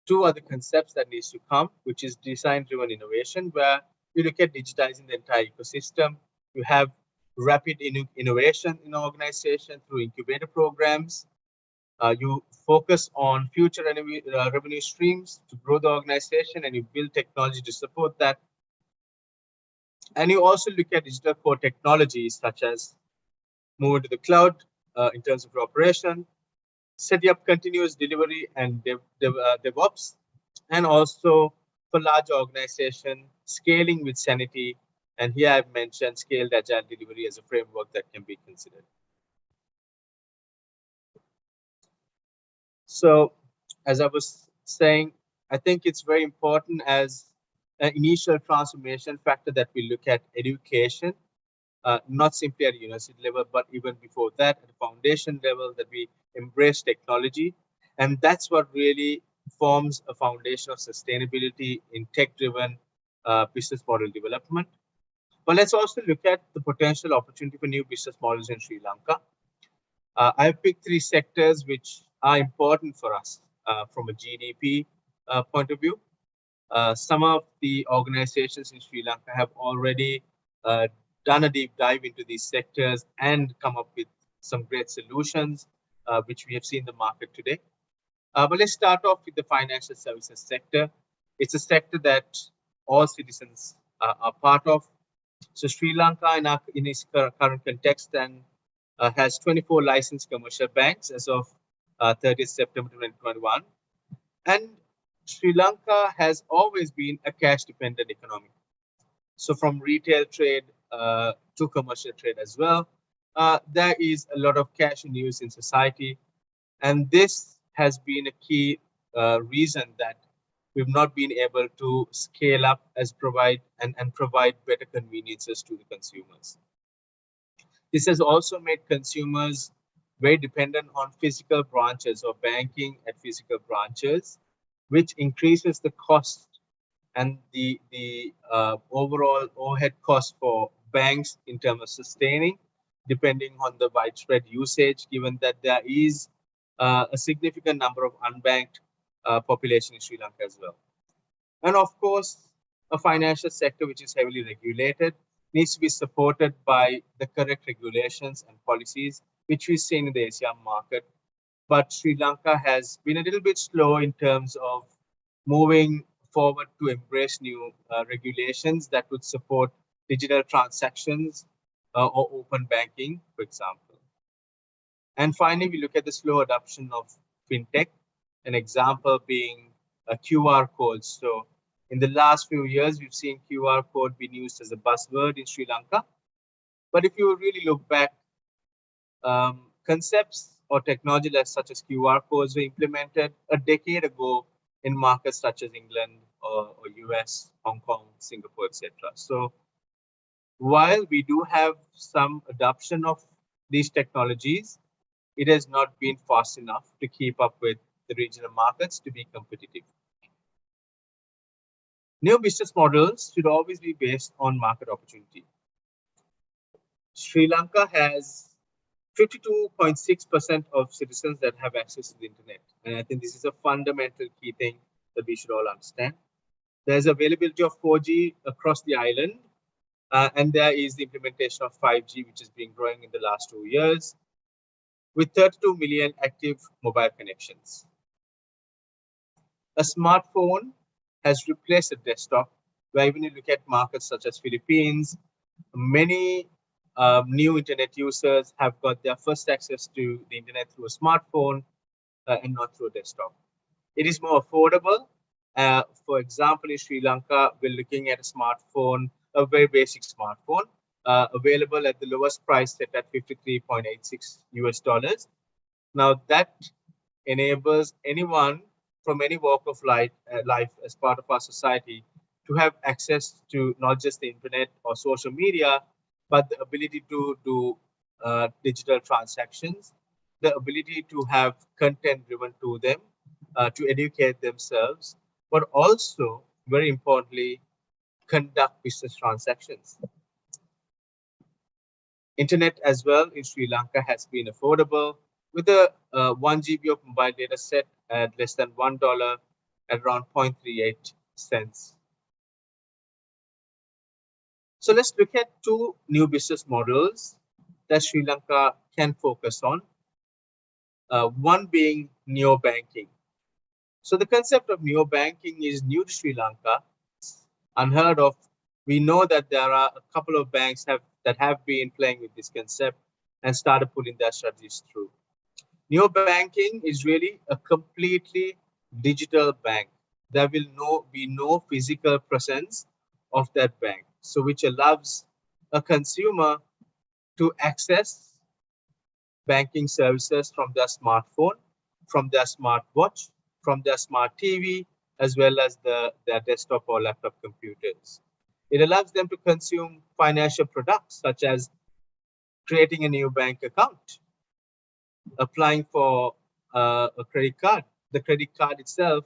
two other concepts that needs to come, which is design-driven innovation, where you look at digitizing the entire ecosystem. You have rapid innovation in an organization through incubator programs. You focus on future revenue streams to grow the organization, and you build technology to support that. And you also look at digital core technologies such as moving to the cloud in terms of operation, setting up continuous delivery and DevOps, and also for large organization, scaling with sanity. And here I've mentioned scaled agile delivery as a framework that can be considered. So as I was saying, I think it's very important as an initial transformation factor that we look at education, not simply at a university level, but even before that, at the foundation level, that we embrace technology. And that's what really forms a foundation of sustainability in tech-driven business model development. But let's also look at the potential opportunity for new business models in Sri Lanka. I've picked three sectors which are important for us from a GDP point of view. Some of the organizations in Sri Lanka have already done a deep dive into these sectors and come up with some great solutions, which we have seen in the market today. But let's start off with the financial services sector. It's a sector that all citizens are part of. So Sri Lanka in its current context and has 24 licensed commercial banks as of 30th September 2021. And Sri Lanka has always been a cash-dependent economy. So from retail trade to commercial trade as well, there is a lot of cash in use in society. And this has been a key reason that we've not been able to scale up as provide better conveniences to the consumers. This has also made consumers very dependent on physical branches or banking at physical branches, which increases the cost and the overall overhead cost for banks in terms of sustaining, depending on the widespread usage, given that there is a significant number of unbanked population in Sri Lanka as well. And of course, a financial sector which is heavily regulated needs to be supported by the correct regulations and policies, which we've seen in the ASEAN market. But Sri Lanka has been a little bit slow in terms of moving forward to embrace new regulations that would support digital transactions or open banking, for example. And finally, we look at the slow adoption of Fintech, an example being QR codes. So in the last few years, we've seen QR code being used as a buzzword in Sri Lanka. But if you really look back, concepts or technology such as QR codes were implemented a decade ago in markets such as England or US, Hong Kong, Singapore, etc. So while we do have some adoption of these technologies, it has not been fast enough to keep up with the regional markets to be competitive. New business models should always be based on market opportunity. Sri Lanka has 52.6% of citizens that have access to the internet. And I think this is a fundamental key thing that we should all understand. There's availability of 4G across the island, and there is the implementation of 5G, which has been growing in the last 2 years, with 32 million active mobile connections. A smartphone has replaced a desktop, where when you look at markets such as Philippines, many new internet users have got their first access to the internet through a smartphone and not through a desktop. It is more affordable. For example, in Sri Lanka, we're looking at a smartphone, a very basic smartphone, available at the lowest price set at $53.86 US. Now that enables anyone from any walk of life as part of our society to have access to not just the internet or social media, but the ability to do digital transactions, the ability to have content driven to them, to educate themselves, but also, very importantly, conduct business transactions. Internet as well in Sri Lanka has been affordable, with a 1 GB of mobile data set at less than $1 at around 0.38 cents. So let's look at two new business models that Sri Lanka can focus on. One being neo-banking. So the concept of neo-banking is new to Sri Lanka, unheard of. We know that there are a couple of banks that have been playing with this concept and started putting their strategies through. Neo-banking is really a completely digital bank. There will be no physical presence of that bank, so which allows a consumer to access banking services from their smartphone, from their smartwatch, from their smart TV, as well as their desktop or laptop computers. It allows them to consume financial products such as creating a new bank account, applying for a credit card. The credit card itself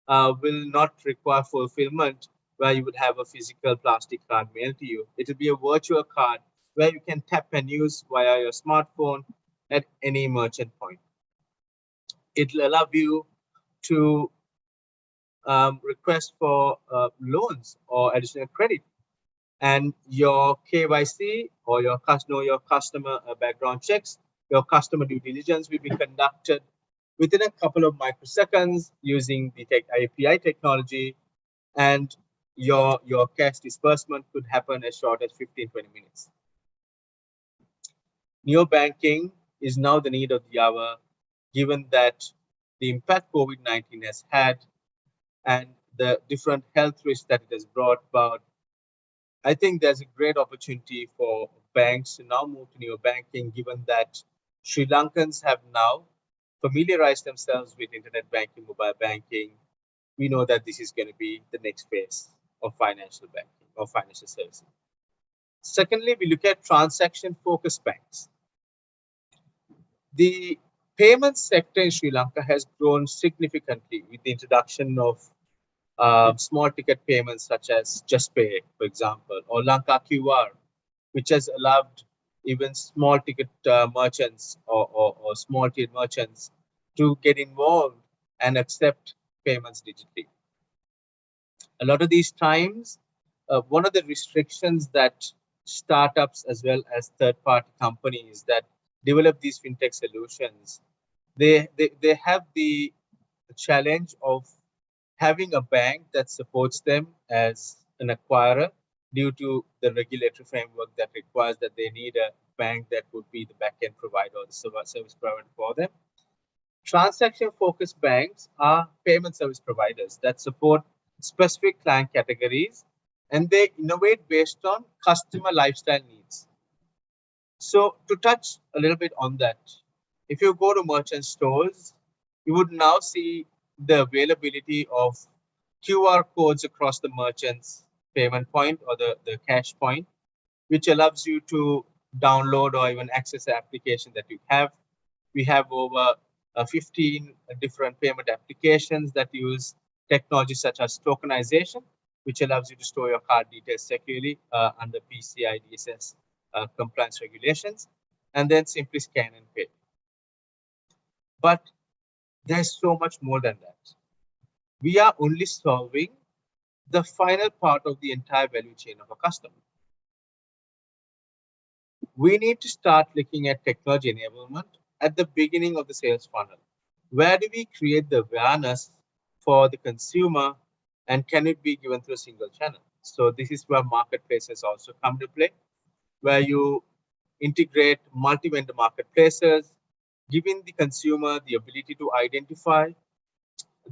will not require fulfillment where you would have a physical plastic card mailed to you. It will be a virtual card where you can tap and use via your smartphone at any merchant point. It will allow you to request for loans or additional credit, and your KYC or your customer background checks, your customer due diligence will be conducted within a couple of microseconds using the API technology, and your cash disbursement could happen as short as 15-20 minutes. Neo-banking is now the need of the hour, given that the impact COVID-19 has had and the different health risks that it has brought about. I think there's a great opportunity for banks to now move to neo-banking, given that Sri Lankans have now familiarized themselves with internet banking, mobile banking. We know that this is going to be the next phase of financial banking or financial services. Secondly, we look at transaction-focused banks. The payment sector in Sri Lanka has grown significantly with the introduction of small ticket payments such as Just Pay, for example, or Lanka QR, which has allowed even small ticket merchants or small tier merchants to get involved and accept payments digitally. A lot of these times, one of the restrictions that startups as well as third-party companies that develop these fintech solutions, they have the challenge of having a bank that supports them as an acquirer due to the regulatory framework that requires that they need a bank that would be the back-end provider or the service provider for them. Transaction-focused banks are payment service providers that support specific client categories, and they innovate based on customer lifestyle needs. So to touch a little bit on that, if you go to merchant stores, you would now see the availability of QR codes across the merchant's payment point or the cash point, which allows you to download or even access the application that you have. We have over 15 different payment applications that use technology such as tokenization, which allows you to store your card details securely under PCI DSS compliance regulations, and then simply scan and pay. But there's so much more than that. We are only solving the final part of the entire value chain of a customer. We need to start looking at technology enablement at the beginning of the sales funnel. Where do we create the awareness for the consumer, and can it be given through a single channel? So this is where marketplaces also come to play, where you integrate multi-vendor marketplaces, giving the consumer the ability to identify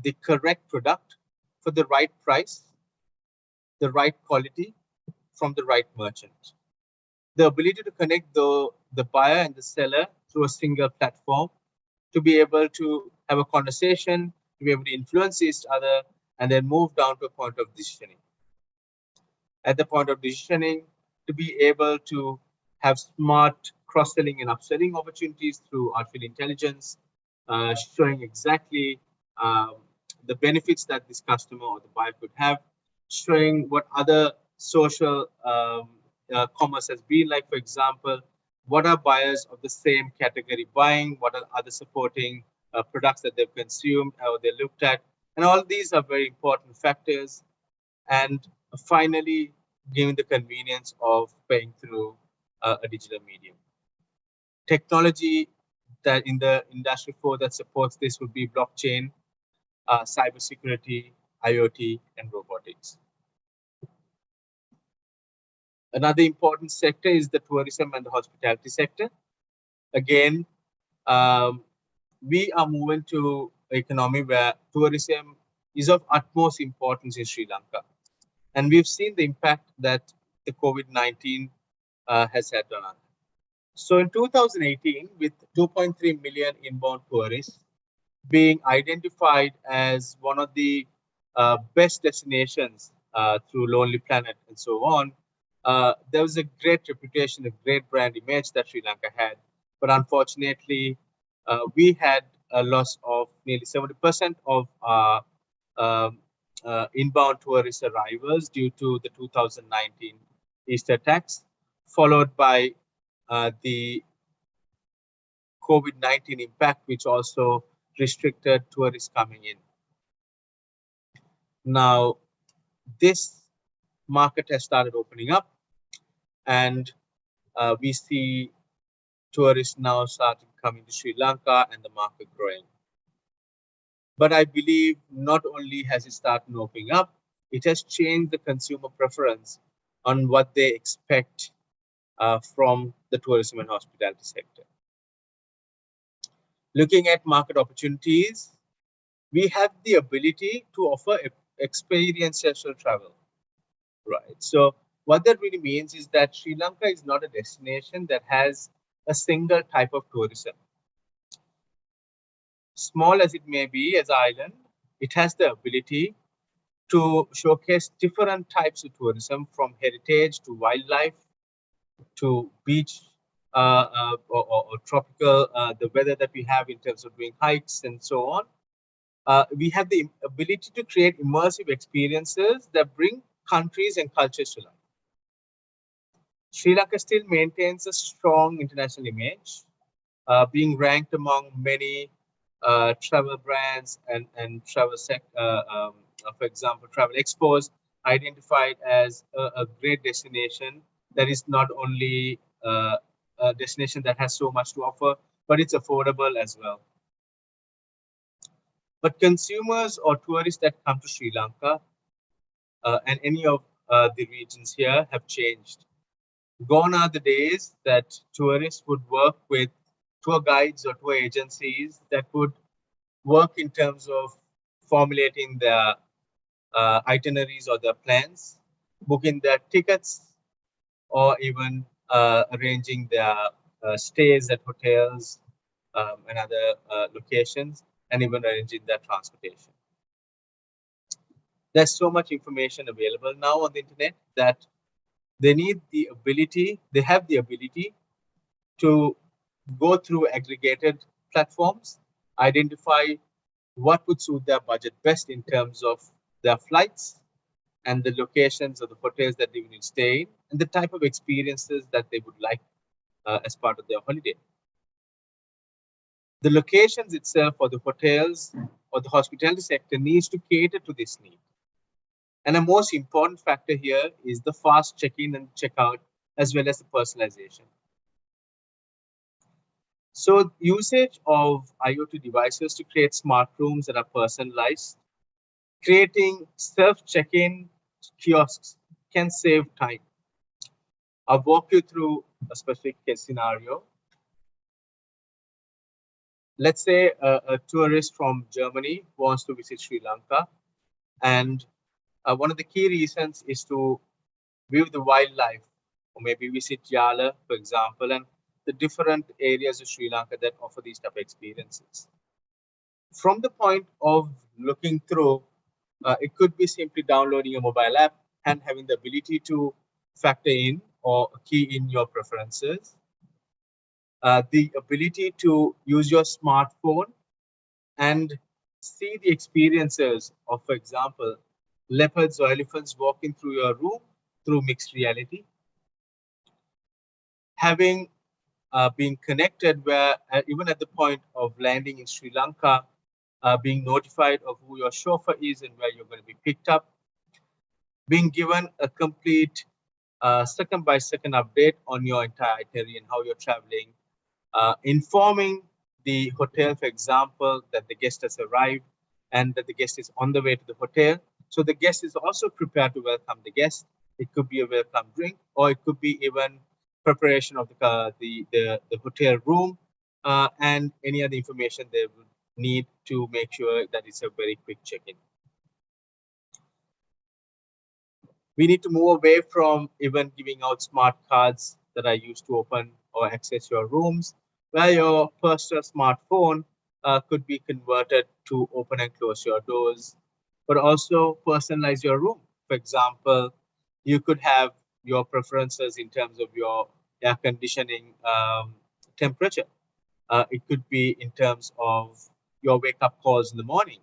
the correct product for the right price, the right quality from the right merchant. The ability to connect the buyer and the seller through a single platform, to be able to have a conversation, to be able to influence each other, and then move down to a point of decisioning. At the point of decisioning, to be able to have smart cross-selling and upselling opportunities through artificial intelligence, showing exactly the benefits that this customer or the buyer could have, showing what other social commerce has been like. For example, what are buyers of the same category buying? What are other supporting products that they've consumed or they looked at? And all these are very important factors. And finally, giving the convenience of paying through a digital medium. Technology that in the industry 4 that supports this would be blockchain, cybersecurity, IoT, and robotics. Another important sector is the tourism and the hospitality sector. Again, we are moving to an economy where tourism is of utmost importance in Sri Lanka. And we've seen the impact that the COVID-19 has had on us. So in 2018, with 2.3 million inbound tourists being identified as one of the best destinations through Lonely Planet and so on, there was a great reputation, a great brand image that Sri Lanka had. But unfortunately, we had a loss of nearly 70% of our inbound tourist arrivals due to the 2019 Easter attacks, followed by the COVID-19 impact, which also restricted tourists coming in. Now, this market has started opening up, and we see tourists now starting coming to Sri Lanka and the market growing. But I believe not only has it started opening up, it has changed the consumer preference on what they expect from the tourism and hospitality sector. Looking at market opportunities, we have the ability to offer experiential travel, right? So what that really means is that Sri Lanka is not a destination that has a single type of tourism. Small as it may be as an island, it has the ability to showcase different types of tourism, from heritage to wildlife to beach or tropical, the weather that we have in terms of doing hikes and so on. We have the ability to create immersive experiences that bring countries and cultures to life. Sri Lanka still maintains a strong international image, being ranked among many travel brands and travel for example, travel expos, identified as a great destination that is not only a destination that has so much to offer, but it's affordable as well. But consumers or tourists that come to Sri Lanka and any of the regions here have changed. Gone are the days that tourists would work with tour guides or tour agencies that would work in terms of formulating their itineraries or their plans, booking their tickets, or even arranging their stays at hotels and other locations, and even arranging their transportation. There's so much information available now on the internet that they need the ability, they have the ability to go through aggregated platforms, identify what would suit their budget best in terms of their flights and the locations of the hotels that they will stay in, and the type of experiences that they would like as part of their holiday. The locations itself for the hotels or the hospitality sector needs to cater to this need. And a most important factor here is the fast check-in and check-out, as well as the personalization. So usage of IoT devices to create smart rooms that are personalized, creating self-check-in kiosks can save time. I'll walk you through a specific case scenario. Let's say a tourist from Germany wants to visit Sri Lanka, and one of the key reasons is to view the wildlife, or maybe visit Yala, for example, and the different areas of Sri Lanka that offer these type of experiences. From the point of looking through, it could be simply downloading a mobile app and having the ability to factor in or key in your preferences. The ability to use your smartphone and see the experiences of, for example, leopards or elephants walking through your room through mixed reality. Having been connected where even at the point of landing in Sri Lanka, being notified of who your chauffeur is and where you're going to be picked up, being given a complete second by second update on your entire itinerary and how you're traveling, informing the hotel, for example, that the guest has arrived and that the guest is on the way to the hotel. So the guest is also prepared to welcome the guest. It could be a welcome drink, or it could be even preparation of the hotel room and any other information they would need to make sure that it's a very quick check-in. We need to move away from even giving out smart cards that are used to open or access your rooms, where your personal smartphone could be converted to open and close your doors, but also personalize your room. For example, you could have your preferences in terms of your air conditioning temperature. It could be in terms of your wake-up calls in the morning.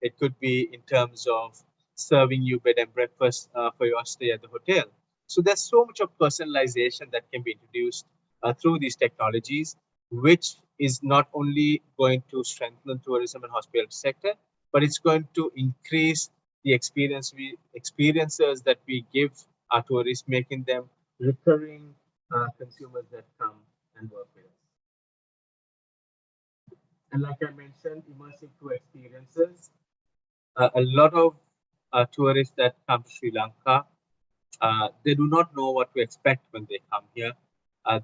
It could be in terms of serving you bed and breakfast for your stay at the hotel. So there's so much of personalization that can be introduced through these technologies, which is not only going to strengthen the tourism and hospitality sector, but it's going to increase the experiences that we give our tourists, making them recurring consumers that come and work with us. And like I mentioned, immersive tour experiences. A lot of tourists that come to Sri Lanka, they do not know what to expect when they come here.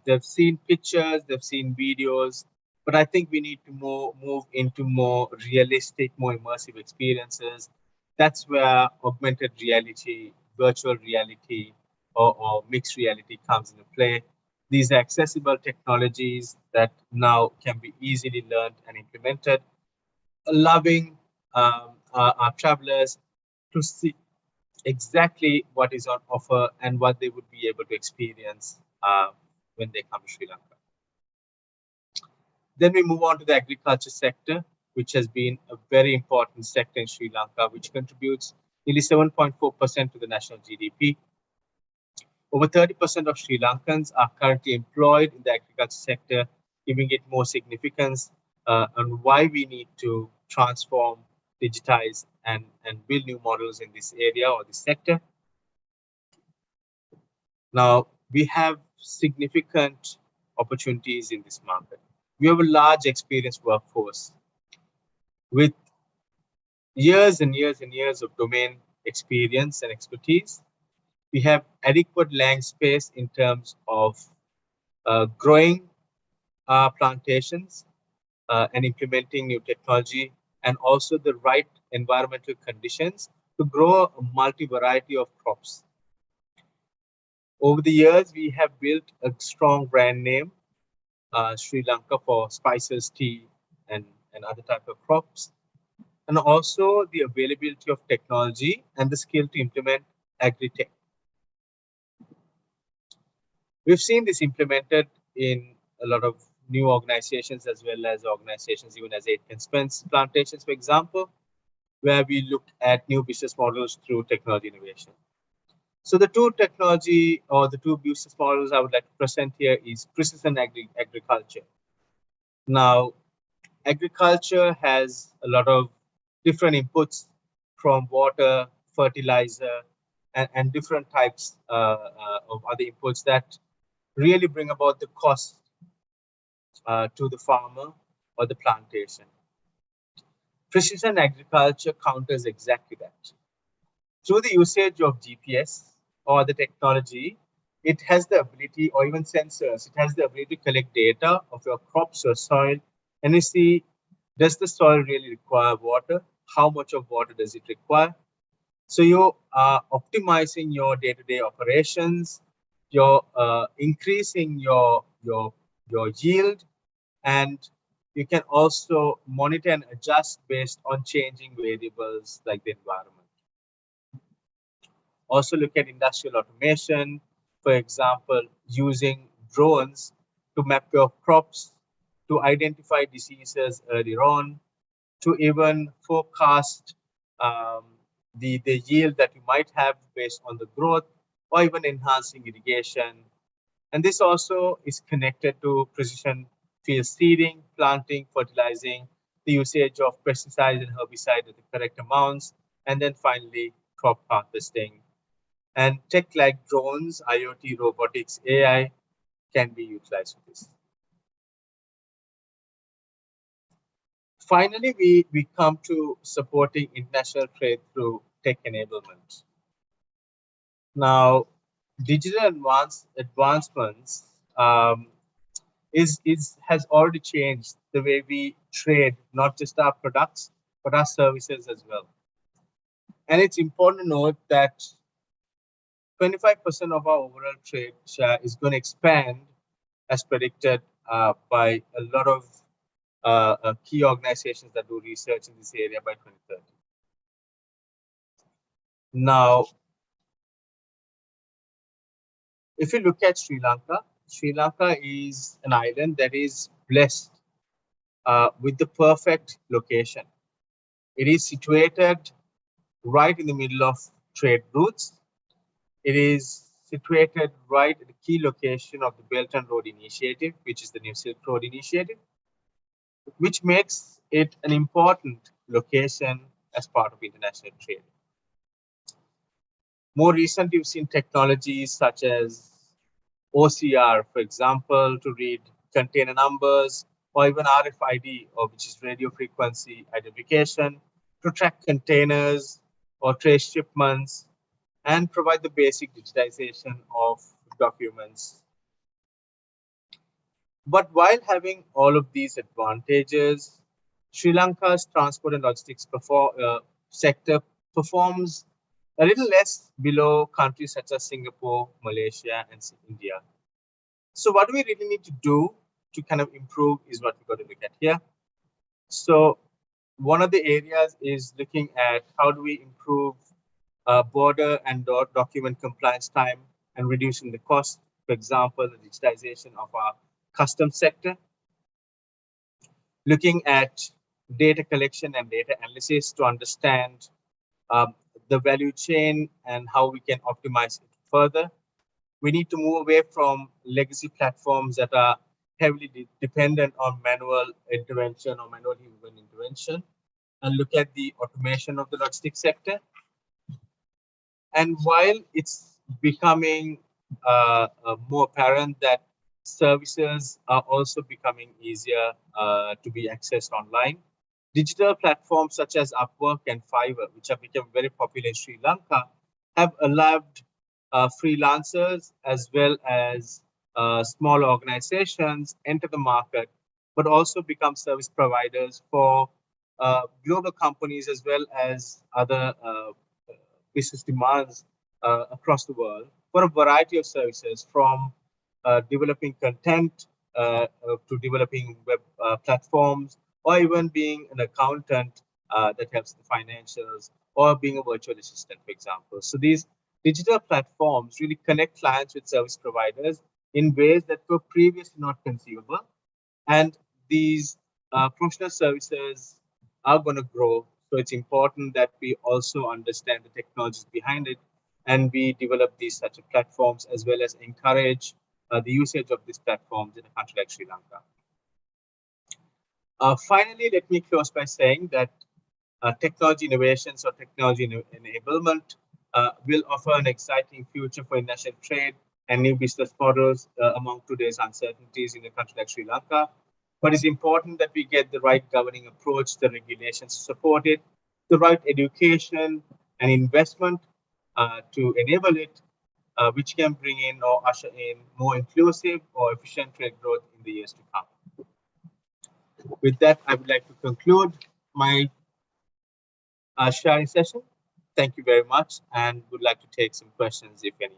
They've seen pictures, they've seen videos, but I think we need to move into more realistic, more immersive experiences. That's where augmented reality, virtual reality, or mixed reality comes into play. These are accessible technologies that now can be easily learned and implemented, allowing our travelers to see exactly what is on offer and what they would be able to experience when they come to Sri Lanka. Then we move on to the agriculture sector, which has been a very important sector in Sri Lanka, which contributes nearly 7.4% to the national GDP. Over 30% of Sri Lankans are currently employed in the agriculture sector, giving it more significance on why we need to transform, digitize, and build new models in this area or this sector. Now, we have significant opportunities in this market. We have a large experienced workforce with years and years and years of domain experience and expertise. We have adequate land space in terms of growing plantations and implementing new technology, and also the right environmental conditions to grow a multi-variety of crops. Over the years, we have built a strong brand name, Sri Lanka, for spices, tea, and other type of crops, and also the availability of technology and the skill to implement agri-tech. We've seen this implemented in a lot of new organizations as well as organizations even as 8 Spence plantations, for example, where we look at new business models through technology innovation. So the two technology or the two business models I would like to present here is precision agriculture. Now, agriculture has a lot of different inputs from water, fertilizer, and different types of other inputs that really bring about the cost to the farmer or the plantation. Precision agriculture counters exactly that. Through the usage of GPS or the technology, it has the ability, or even sensors, it has the ability to collect data of your crops or soil, and you see, does the soil really require water? How much of water does it require? So you are optimizing your day-to-day operations, you're increasing your yield, and you can also monitor and adjust based on changing variables like the environment. Also look at industrial automation, for example, using drones to map your crops, to identify diseases earlier on, to even forecast um, the yield that you might have based on the growth, or even enhancing irrigation. And this also is connected to precision field seeding, planting, fertilizing, the usage of pesticides and herbicides at the correct amounts, and then finally crop harvesting. And tech like drones, IoT, robotics, AI can be utilized for this. Finally, we come to supporting international trade through tech enablement. Now, digital advancements has already changed the way we trade, not just our products, but our services as well. And it's important to note that 25% of our overall trade share is going to expand as predicted by a lot of key organizations that do research in this area by 2030. Now, if you look at Sri Lanka, Sri Lanka is an island that is blessed with the perfect location. It is situated right in the middle of trade routes. It is situated right at the key location of the Belt and Road Initiative, which is the New Silk Road Initiative, which makes it an important location as part of international trade. More recently, you've seen technologies such as OCR, for example, to read container numbers, or even RFID, or which is radio frequency identification, to track containers or trace shipments, and provide the basic digitization of documents. But while having all of these advantages, Sri Lanka's transport and logistics sector performs a little less below countries such as Singapore, Malaysia, and India. So what do we really need to do to kind of improve is what we've got to look at here. So one of the areas is looking at how do we improve border and document compliance time and reducing the cost. For example, the digitization of our customs sector. Looking at data collection and data analysis to understand the value chain and how we can optimize it further. We need to move away from legacy platforms that are heavily dependent on manual intervention or manual human intervention, and look at the automation of the logistics sector. And while it's becoming more apparent that services are also becoming easier to be accessed online, digital platforms such as Upwork and Fiverr, which have become very popular in Sri Lanka, have allowed freelancers as well as small organizations enter the market, but also become service providers for global companies as well as other business demands across the world for a variety of services, from developing content to developing web platforms, or even being an accountant that helps the financials, or being a virtual assistant, for example. So these digital platforms really connect clients with service providers in ways that were previously not conceivable. And these professional services are going to grow. So it's important that we also understand the technologies behind it, and we develop these such of platforms as well as encourage the usage of these platforms in a country like Sri Lanka. Finally, let me close by saying that technology innovations or technology enablement will offer an exciting future for international trade and new business models among today's uncertainties in a country like Sri Lanka. But it's important that we get the right governing approach, the regulations to support it, the right education and investment to enable it, which can bring in or usher in more inclusive or efficient trade growth in the years to come. With that, I would like to conclude my sharing session. Thank you very much, and would like to take some questions, if any.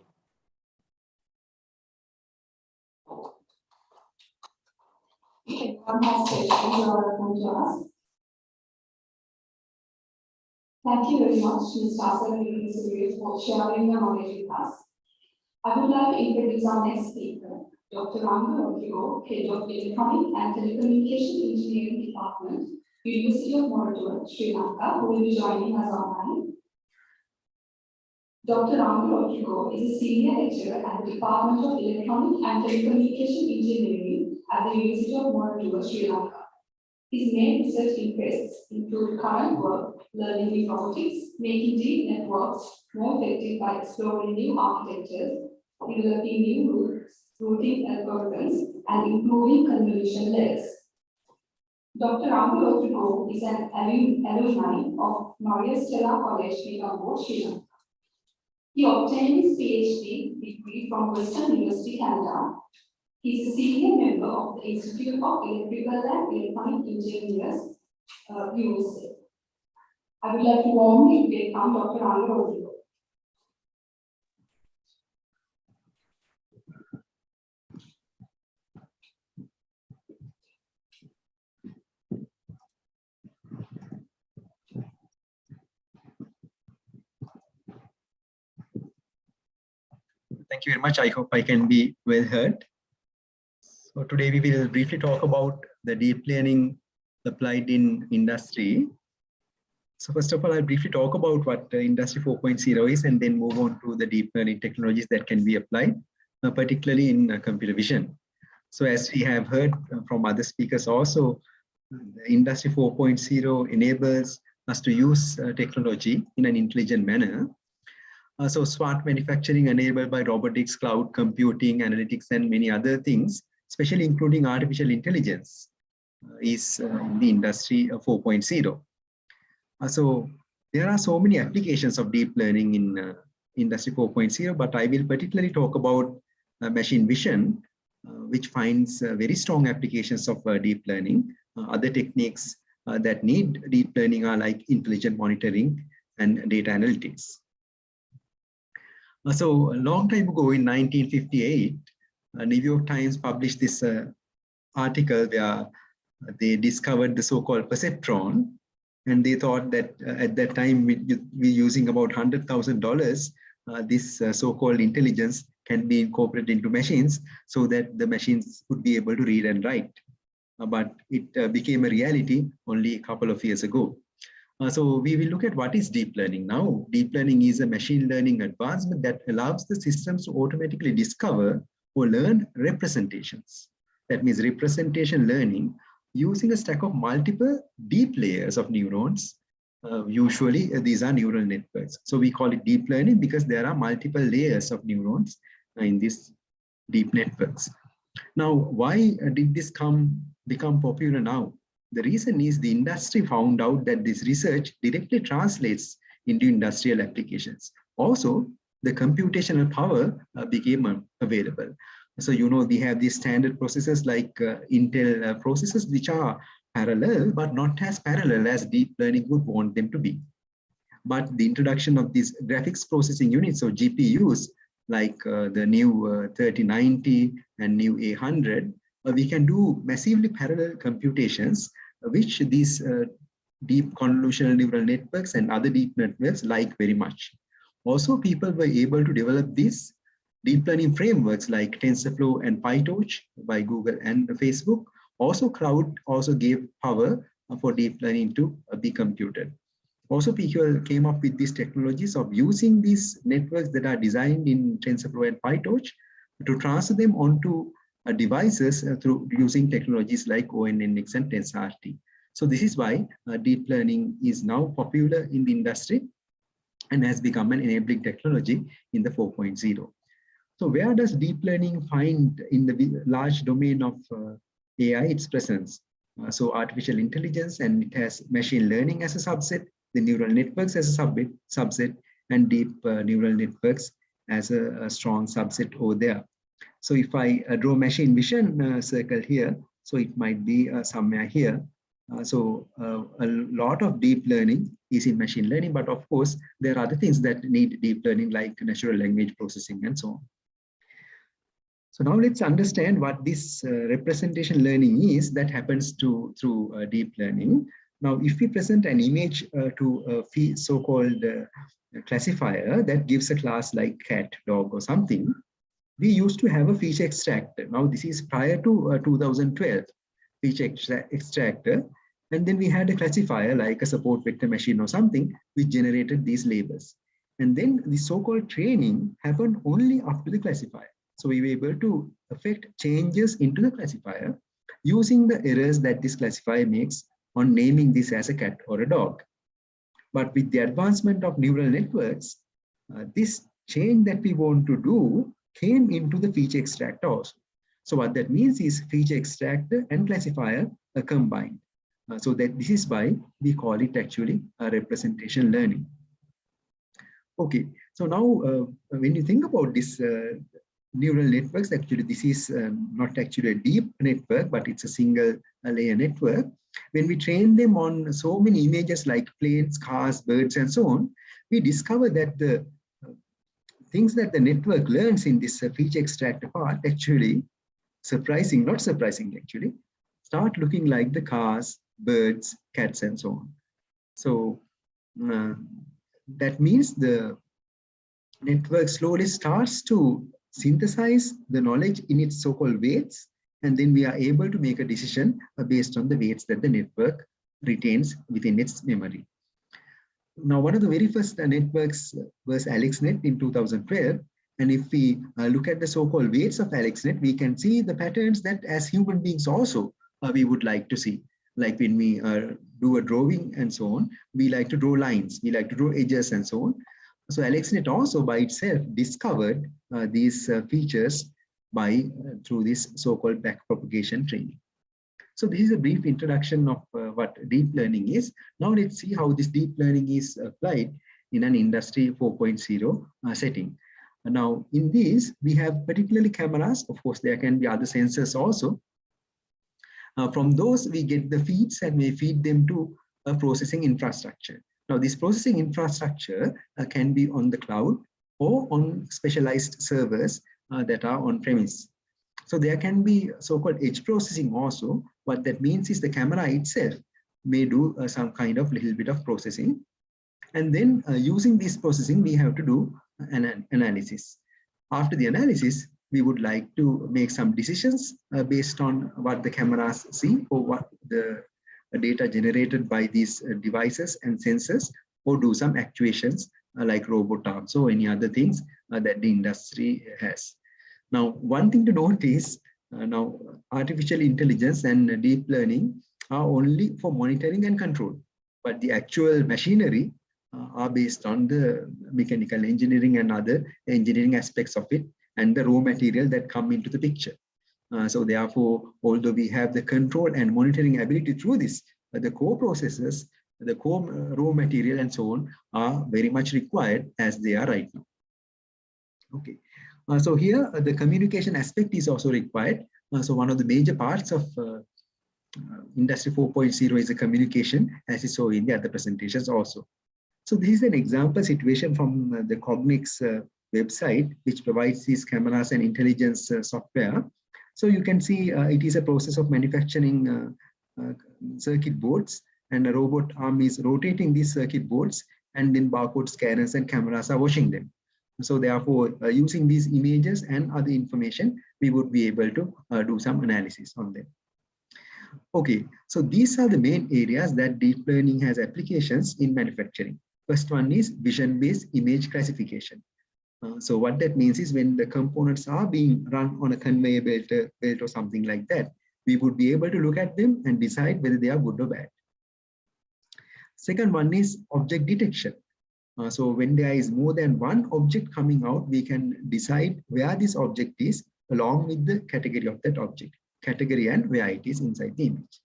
Okay, one more question you are welcome to ask. Thank you very much, Ms. Asar and Ms. Surya, for sharing your knowledge with us. I would like to introduce our next speaker, Dr. Lanka, Head of Electronic and Telecommunication Engineering Department, University of Moratuwa, Sri Lanka, who will be joining us online. Dr. Rodrigo is a senior lecturer at the Department of Electronic and Telecommunication Engineering at the University of Moratuwa, Sri Lanka. His main research interests include current work, learning in robotics, making deep networks more effective by exploring new architectures, developing new routing algorithms, and improving convolution layers. Dr. Rodrigo is an alumni of Maria Stella College, Colombo, Sri Lanka. He obtained his PhD degree from Western University, Canada. He is a senior member of the Institute of Electrical and Electronic Engineers, USA. I would like to warmly welcome Dr. Rodrigo. Thank you very much. I hope I can be well heard. So today we will briefly talk about the deep learning applied in industry. So first of all, I'll briefly talk about what Industry 4.0 is and then move on to the deep learning technologies that can be applied, particularly in computer vision. So as we have heard from other speakers also, Industry 4.0 enables us to use technology in an intelligent manner. So smart manufacturing enabled by robotics, cloud computing, analytics, and many other things, especially including artificial intelligence, is in the Industry 4.0. So there are so many applications of deep learning in Industry 4.0, but I will particularly talk about machine vision, which finds very strong applications of deep learning. Other techniques that need deep learning are like intelligent monitoring and data analytics. So a long time ago in 1958, New York Times published this article where they discovered the so-called perceptron, and they thought that at that time we're using about $100,000. This so-called intelligence can be incorporated into machines so that the machines would be able to read and write. But it became a reality only a couple of years ago. So we will look at what is deep learning now. Deep learning is a machine learning advancement that allows the systems to automatically discover or learn representations. That means representation learning using a stack of multiple deep layers of neurons. Usually these are neural networks. So we call it deep learning because there are multiple layers of neurons in these deep networks. Now, why did this become popular now? The reason is the industry found out that this research directly translates into industrial applications. Also, the computational power became available. So, you know, we have these standard processes like Intel processes, which are parallel, but not as parallel as deep learning would want them to be. But the introduction of these graphics processing units, or GPUs, like the new 3090 and new A100, we can do massively parallel computations, which these deep convolutional neural networks and other deep networks like very much. Also, people were able to develop these deep learning frameworks like TensorFlow and PyTorch by Google and Facebook. Also, cloud also gave power for deep learning to be computed. Also, people came up with these technologies of using these networks that are designed in TensorFlow and PyTorch to transfer them onto devices through using technologies like ONNX and TensorRT. So this is why deep learning is now popular in the industry and has become an enabling technology in the 4.0. So where does deep learning find in the large domain of AI its presence? So artificial intelligence, and it has machine learning as a subset, the neural networks as a subset, and deep neural networks as a strong subset over there. So if I draw machine vision circle here, so it might be somewhere here. So a lot of deep learning is in machine learning, but of course, there are other things that need deep learning like natural language processing and so on. So now let's understand what this representation learning is that happens through deep learning. Now, if we present an image to a so-called classifier that gives a class like cat, dog, or something, we used to have a feature extractor. Now, this is prior to 2012 feature extractor. And then we had a classifier like a support vector machine or something, which generated these labels. And then the so-called training happened only after the classifier. So we were able to affect changes into the classifier using the errors that this classifier makes on naming this as a cat or a dog. But with the advancement of neural networks, this change that we want to do came into the feature extractor also. So what that means is feature extractor and classifier are combined. So that this is why we call it actually a representation learning. Okay, so now when you think about this neural networks, actually this is not actually a deep network, but it's a single layer network. When we train them on so many images like planes, cars, birds, and so on, we discover that the things that the network learns in this feature extractor part actually surprising, not surprising actually, start looking like the cars, birds, cats, and so on. So that means the network slowly starts to synthesize the knowledge in its so-called weights, and then we are able to make a decision based on the weights that the network retains within its memory. Now, one of the very first networks was AlexNet in 2012. And if we look at the so-called weights of AlexNet, we can see the patterns that as human beings also we would like to see. Like when we do a drawing and so on, we like to draw lines, we like to draw edges and so on. So AlexNet also by itself discovered these features through this so-called backpropagation training. So this is a brief introduction of what deep learning is. Now let's see how this deep learning is applied in an industry 4.0 setting. Now in these, we have particularly cameras. Of course, there can be other sensors also. From those, we get the feeds and we feed them to a processing infrastructure. Now, this processing infrastructure can be on the cloud or on specialized servers that are on premise. So there can be so-called edge processing also. What that means is the camera itself may do some kind of little bit of processing. And then using this processing, we have to do an analysis. After the analysis, we would like to make some decisions based on what the cameras see or what the data generated by these devices and sensors, or do some actuations like robot arms or any other things that the industry has. Now, one thing to note is now artificial intelligence and deep learning are only for monitoring and control, but the actual machinery are based on the mechanical engineering and other engineering aspects of it, and the raw material that come into the picture. So therefore, although we have the control and monitoring ability through this, the core processes, the core raw material and so on are very much required as they are right now. Okay, so here the communication aspect is also required. So one of the major parts of Industry 4.0 is a communication, as you saw in the other presentations also. So this is an example situation from the Cognix website, which provides these cameras and intelligence software. So you can see it is a process of manufacturing circuit boards, and a robot arm is rotating these circuit boards, and then barcode scanners and cameras are watching them. So therefore, using these images and other information, we would be able to do some analysis on them. Okay, so these are the main areas that deep learning has applications in manufacturing. First one is vision-based image classification. So what that means is when the components are being run on a conveyor belt or something like that, we would be able to look at them and decide whether they are good or bad. Second one is object detection. So when there is more than one object coming out, we can decide where this object is along with the category of that object, category and where it is inside the image.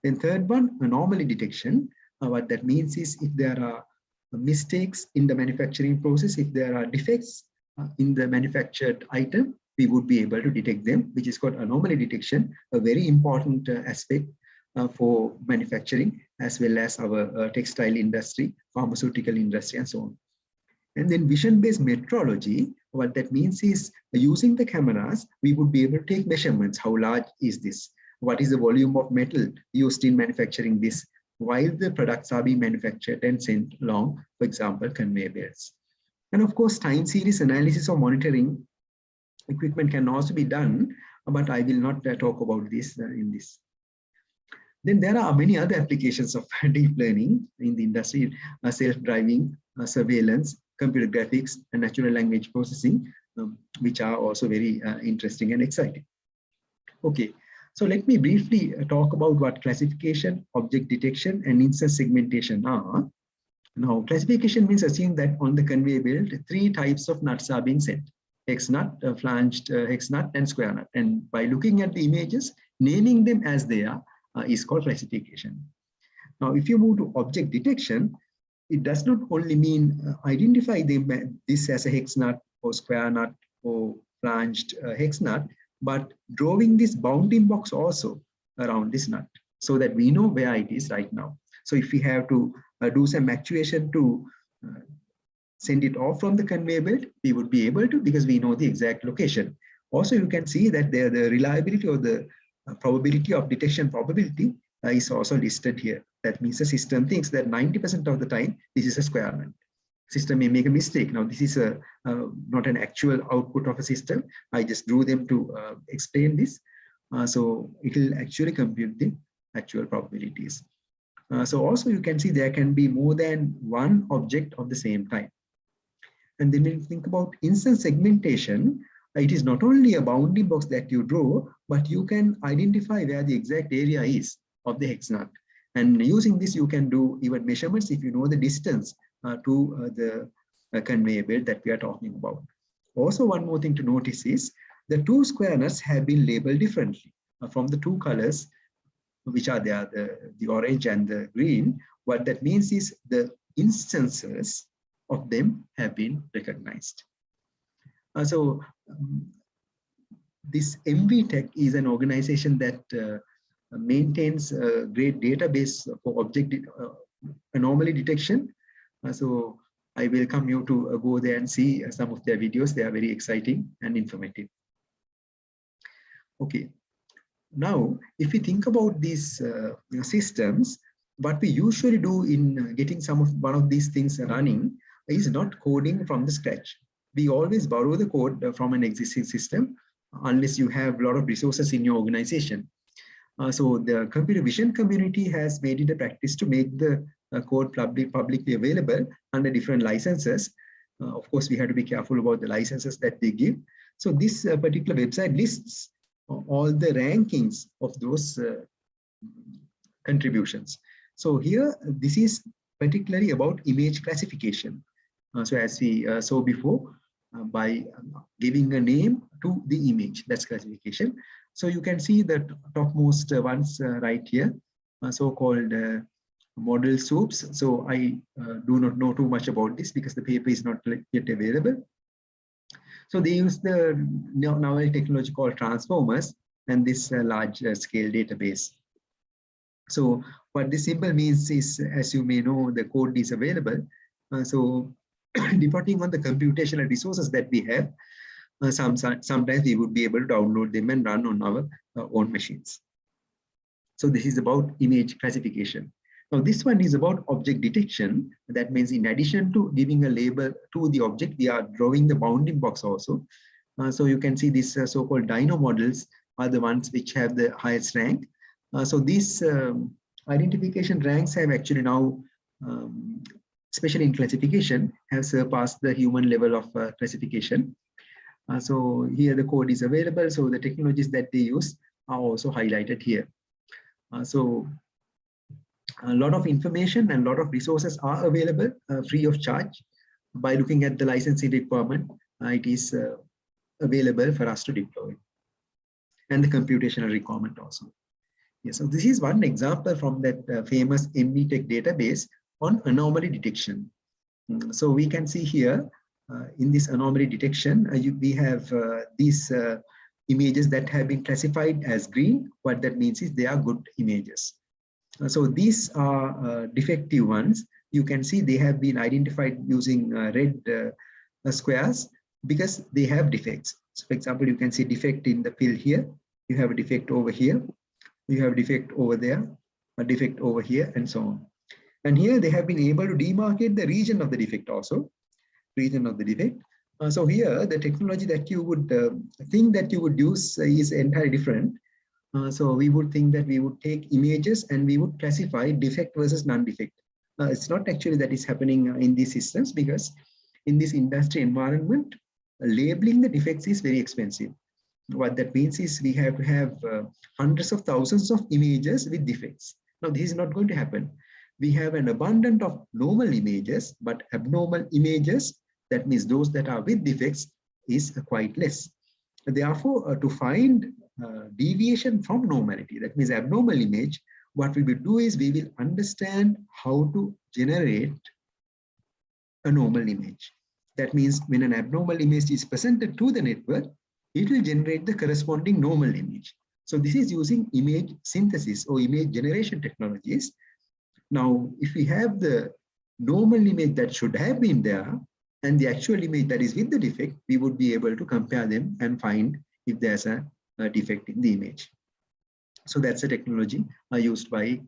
Then third one, anomaly detection. What that means is if there are mistakes in the manufacturing process, if there are defects in the manufactured item, we would be able to detect them, which is called anomaly detection, a very important aspect for manufacturing, as well as our textile industry, pharmaceutical industry, and so on. And then vision-based metrology, what that means is using the cameras, we would be able to take measurements. How large is this? What is the volume of metal used in manufacturing this while the products are being manufactured and sent along, for example, conveyor belts. And of course, time series analysis or monitoring equipment can also be done, but I will not talk about this in this. Then there are many other applications of deep learning in the industry, self-driving, surveillance, computer graphics, and natural language processing, which are also very interesting and exciting. Okay, so let me briefly talk about what classification, object detection, and instance segmentation are. Now, classification means assume that on the conveyor belt, 3 types of nuts are being sent: hex nut, flanged hex nut, and square nut. And by looking at the images, naming them as they are is called classification. Now, if you move to object detection, it does not only mean identify this as a hex nut or square nut or flanged hex nut, but drawing this bounding box also around this nut so that we know where it is right now. So if we have to do some actuation to send it off from the conveyor belt, we would be able to, because we know the exact location. Also, you can see that the reliability or the probability of detection probability is also listed here. That means the system thinks that 90% of the time, this is a square nut. System may make a mistake. Now, this is not an actual output of a system. I just drew them to explain this. So it will actually compute the actual probabilities. So also you can see there can be more than one object of the same type. And then when you think about instance segmentation, it is not only a bounding box that you draw, but you can identify where the exact area is of the hex nut. And using this, you can do even measurements if you know the distance to the conveyor belt that we are talking about. Also, one more thing to notice is the 2 square nuts have been labeled differently from the 2 colors, which are there, the orange and the green. What that means is the instances of them have been recognized. This MVTech is an organization that maintains a great database for object anomaly detection. So I welcome you to go there and see some of their videos. They are very exciting and informative. Okay. Now, if we think about these systems, what we usually do in getting one of these things running is not coding from the scratch. We always borrow the code from an existing system, unless you have a lot of resources in your organization. So the computer vision community has made it a practice to make the code publicly available under different licenses. Of course, we have to be careful about the licenses that they give. So this particular website lists all the rankings of those contributions. So here, this is particularly about image classification. So as we saw before, by giving a name to the image, that's classification. So you can see the topmost ones right here, so-called model soups. So I do not know too much about this because the paper is not yet available. So they use the novel technology called transformers and this large scale database. So what this symbol means is, as you may know, the code is available. So depending on the computational resources that we have, sometimes we would be able to download them and run on our own machines. So this is about image classification. Now this one is about object detection. That means in addition to giving a label to the object, we are drawing the bounding box also. So you can see these so-called dino models are the ones which have the highest rank. So these identification ranks have actually now, especially in classification, have surpassed the human level of classification. So here the code is available. So the technologies that they use are also highlighted here. So a lot of information and a lot of resources are available free of charge. By looking at the licensing requirement, it is available for us to deploy, and the computational requirement also. Yeah, so this is one example from that famous MBTech database on anomaly detection. So we can see here in this anomaly detection, we have these images that have been classified as green. What that means is they are good images. So these are defective ones. You can see they have been identified using red squares because they have defects. So for example, you can see defect in the fill here. You have a defect over here. You have a defect over there, a defect over here, and so on. And here they have been able to demarcate the region of the defect also, region of the defect. So here the technology that you would think that you would use is entirely different. So we would think that we would take images and we would classify defect versus non-defect. It's not actually that is happening in these systems, because in this industry environment, labeling the defects is very expensive. What that means is we have to have hundreds of thousands of images with defects. Now this is not going to happen. We have an abundance of normal images, but abnormal images, that means those that are with defects, is quite less. Therefore, to find deviation from normality, that means abnormal image, what we will do is we will understand how to generate a normal image. That means when an abnormal image is presented to the network, it will generate the corresponding normal image. So this is using image synthesis or image generation technologies. Now, if we have the normal image that should have been there and the actual image that is with the defect, we would be able to compare them and find if there's a defect in the image. So that's a technology used by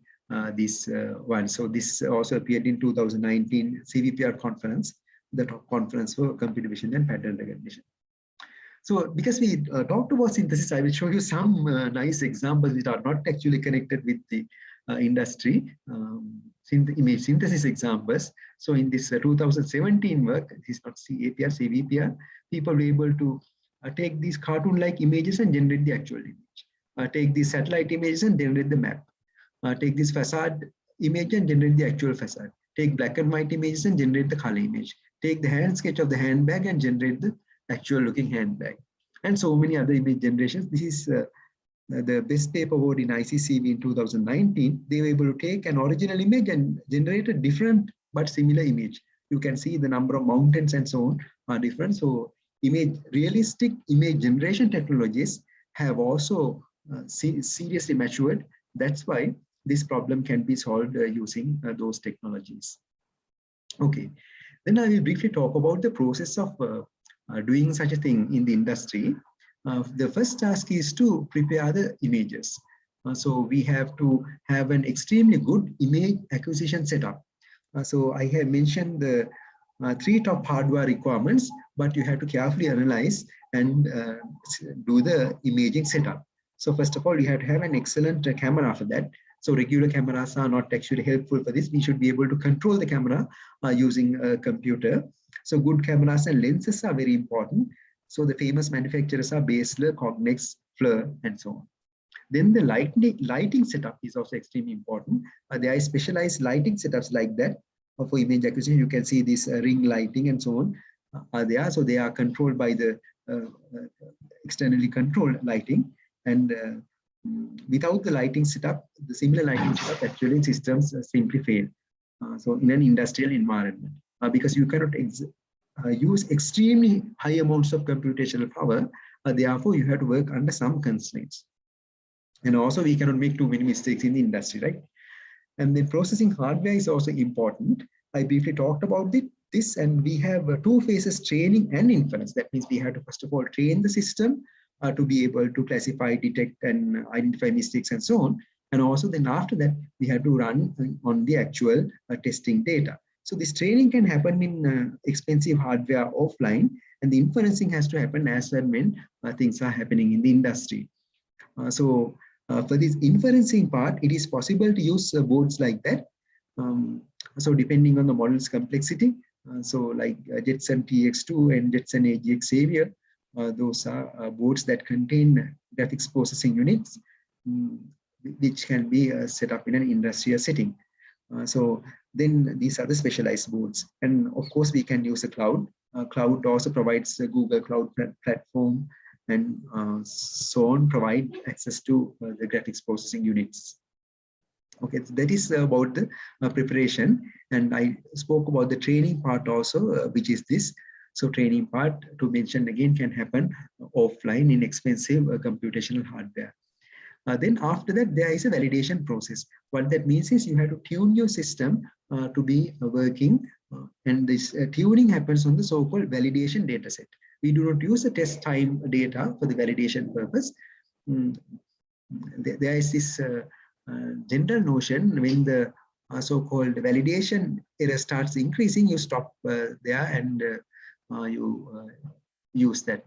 this one. So this also appeared in 2019 CVPR conference, the top conference for computer vision and pattern recognition. So because we talked about synthesis, I will show you some nice examples which are not actually connected with the industry, image synthesis examples. So in this 2017 work, this is not CAPR, CVPR, people were able to take these cartoon-like images and generate the actual image. Take these satellite images and generate the map. Take this facade image and generate the actual facade. Take black and white images and generate the color image. Take the hand sketch of the handbag and generate the actual looking handbag. And so many other image generations. This is the best paper award in ICCV in 2019. They were able to take an original image and generate a different but similar image. You can see the number of mountains and so on are different. So realistic image generation technologies have also seriously matured. That's why this problem can be solved using those technologies. Okay, then I will briefly talk about the process of doing such a thing in the industry. The first task is to prepare the images. So we have to have an extremely good image acquisition setup. So I have mentioned the 3 top hardware requirements, but you have to carefully analyze and do the imaging setup. So first of all, you have to have an excellent camera for that. So regular cameras are not actually helpful for this. We should be able to control the camera using a computer. So good cameras and lenses are very important. So the famous manufacturers are Basler, Cognex, FLIR, and so on. Then the lighting setup is also extremely important. There are specialized lighting setups like that for image acquisition. You can see this ring lighting and so on are there. So they are controlled by the externally controlled lighting. And without the lighting setup, the similar lighting setup, actually systems simply fail. So in an industrial environment, because you cannot use extremely high amounts of computational power, therefore you have to work under some constraints. And also we cannot make too many mistakes in the industry, right? And then processing hardware is also important. I briefly talked about this, and we have 2 phases, training and inference. That means we have to first of all train the system to be able to classify, detect, and identify mistakes and so on. And also then after that, we have to run on the actual testing data. So this training can happen in expensive hardware offline, and the inferencing has to happen as well when things are happening in the industry. So For this inferencing part, it is possible to use boards like that. So depending on the model's complexity, so like Jetson TX2 and Jetson AGX Xavier, those are boards that contain graphics processing units, which can be set up in an industrial setting. So then these are the specialized boards. And of course, we can use a cloud. Cloud also provides a Google Cloud platform and so on, provide access to the graphics processing units. Okay, so that is about the preparation. And I spoke about the training part also, which is this. So training part, to mention again, can happen offline in expensive computational hardware. Then after that, there is a validation process. What that means is you have to tune your system to be working. And this tuning happens on the so-called validation data set. We do not use the test time data for the validation purpose. There is this general notion when the so-called validation error starts increasing, you stop there and you use that.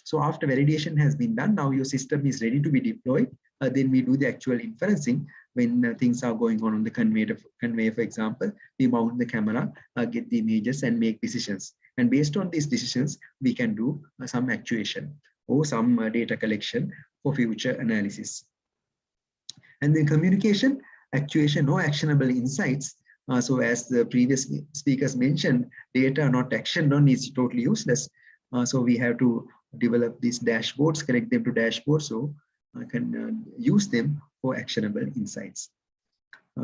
So after validation has been done, now your system is ready to be deployed. Then we do the actual inferencing when things are going on the conveyor, for example. We mount the camera, get the images and make decisions. And based on these decisions, we can do some actuation or some data collection for future analysis. And then communication, actuation, or actionable insights. So as the previous speakers mentioned, data not actioned on is totally useless. So we have to develop these dashboards, connect them to dashboards, so I can use them for actionable insights.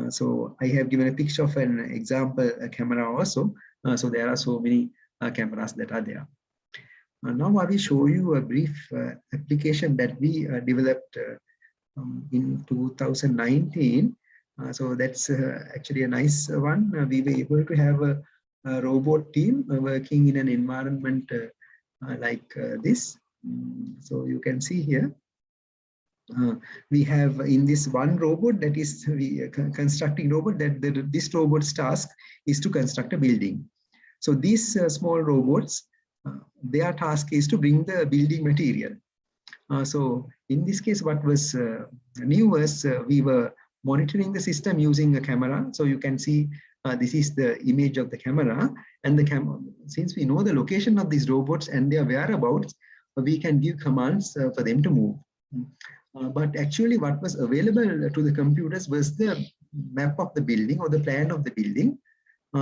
So I have given a picture of an example camera also. So there are so many cameras that are there. Now I will show you a brief application that we developed in 2019. So that's actually a nice one. We were able to have a robot team working in an environment like this. So you can see here, we have in this one robot, that is the constructing robot, that this robot's task is to construct a building. So these small robots, their task is to bring the building material. So in this case, what was new was we were monitoring the system using a camera. So you can see this is the image of the camera, and the camera, since we know the location of these robots and their whereabouts, we can give commands for them to move. But actually what was available to the computers was the map of the building or the plan of the building.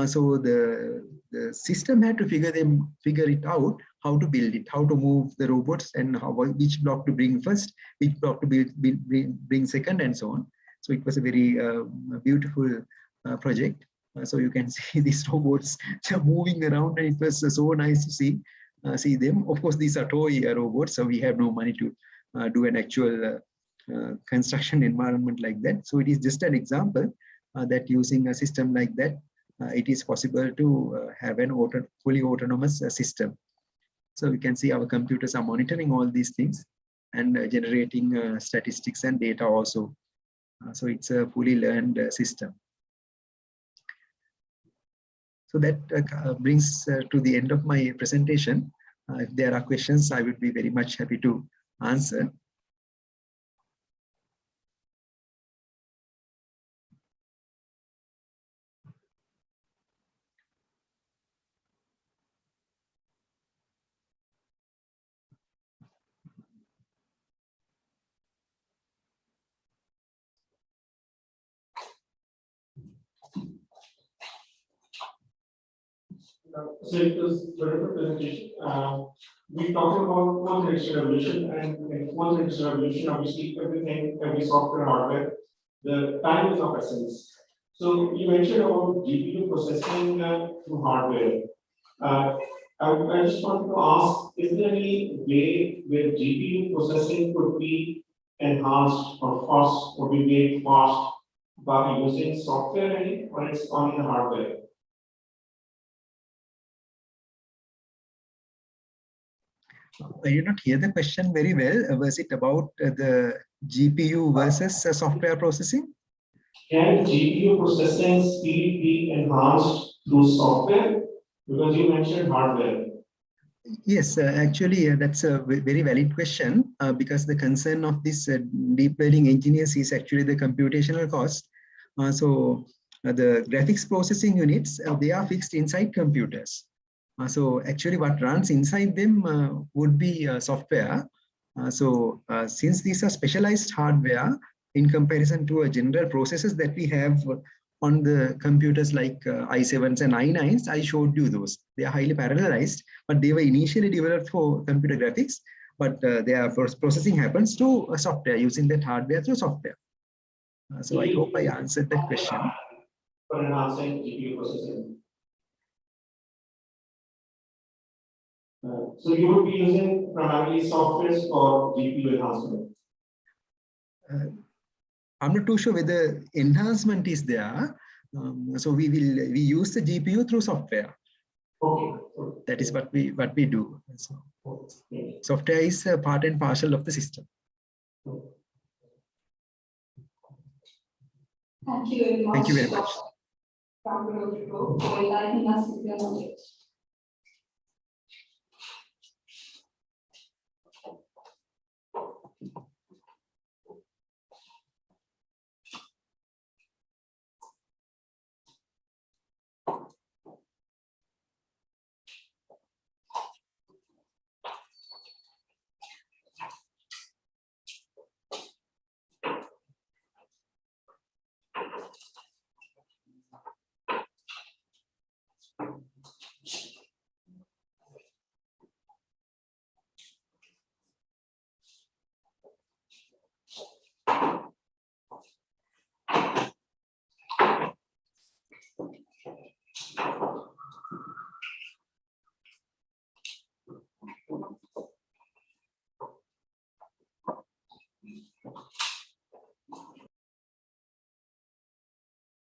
So the system had to figure it out how to build it, how to move the robots, and which block to bring first, which block to bring second, and so on. So it was a very beautiful project. So you can see these robots moving around, and it was so nice to see them. Of course, these are toy robots, so we have no money to do an actual construction environment like that. So it is just an example that using a system like that, it is possible to have an fully autonomous system. So we can see our computers are monitoring all these things and generating statistics and data also. So it's a fully learned system. So that brings to the end of my presentation. If there are questions, I would be very much happy to answer. So it was a very good presentation. We talked about fourth industrial revolution, and in fourth industrial revolution, obviously everything, every software and hardware, the time is of essence. So you mentioned about GPU processing through hardware. I just wanted to ask, is there any way where GPU processing could be enhanced or fast or be made fast by using software only, or it's only the hardware? I did not hear the question very well. Was it about the GPU versus software processing? Can GPU processing speed be enhanced through software? Because you mentioned hardware. Yes, actually, that's a very valid question because the concern of this deep learning engineers is actually the computational cost. The graphics processing units, they are fixed inside computers. So actually what runs inside them would be software. Since these are specialized hardware in comparison to a general processes that we have on the computers like i7s and i9s, I showed you those. They are highly parallelized, but they were initially developed for computer graphics, but their processing happens to software using that hardware through software. So I hope I answered that question. For enhancing GPU processing. So you would be using primarily softwares for GPU enhancement? I'm not too sure whether enhancement is there. So we use the GPU through software. Okay. That is what we do. So Okay. software is a part and parcel of the system. Thank you very much. Thank you very much. Dr. Rodrigo, for enlightening us with your knowledge.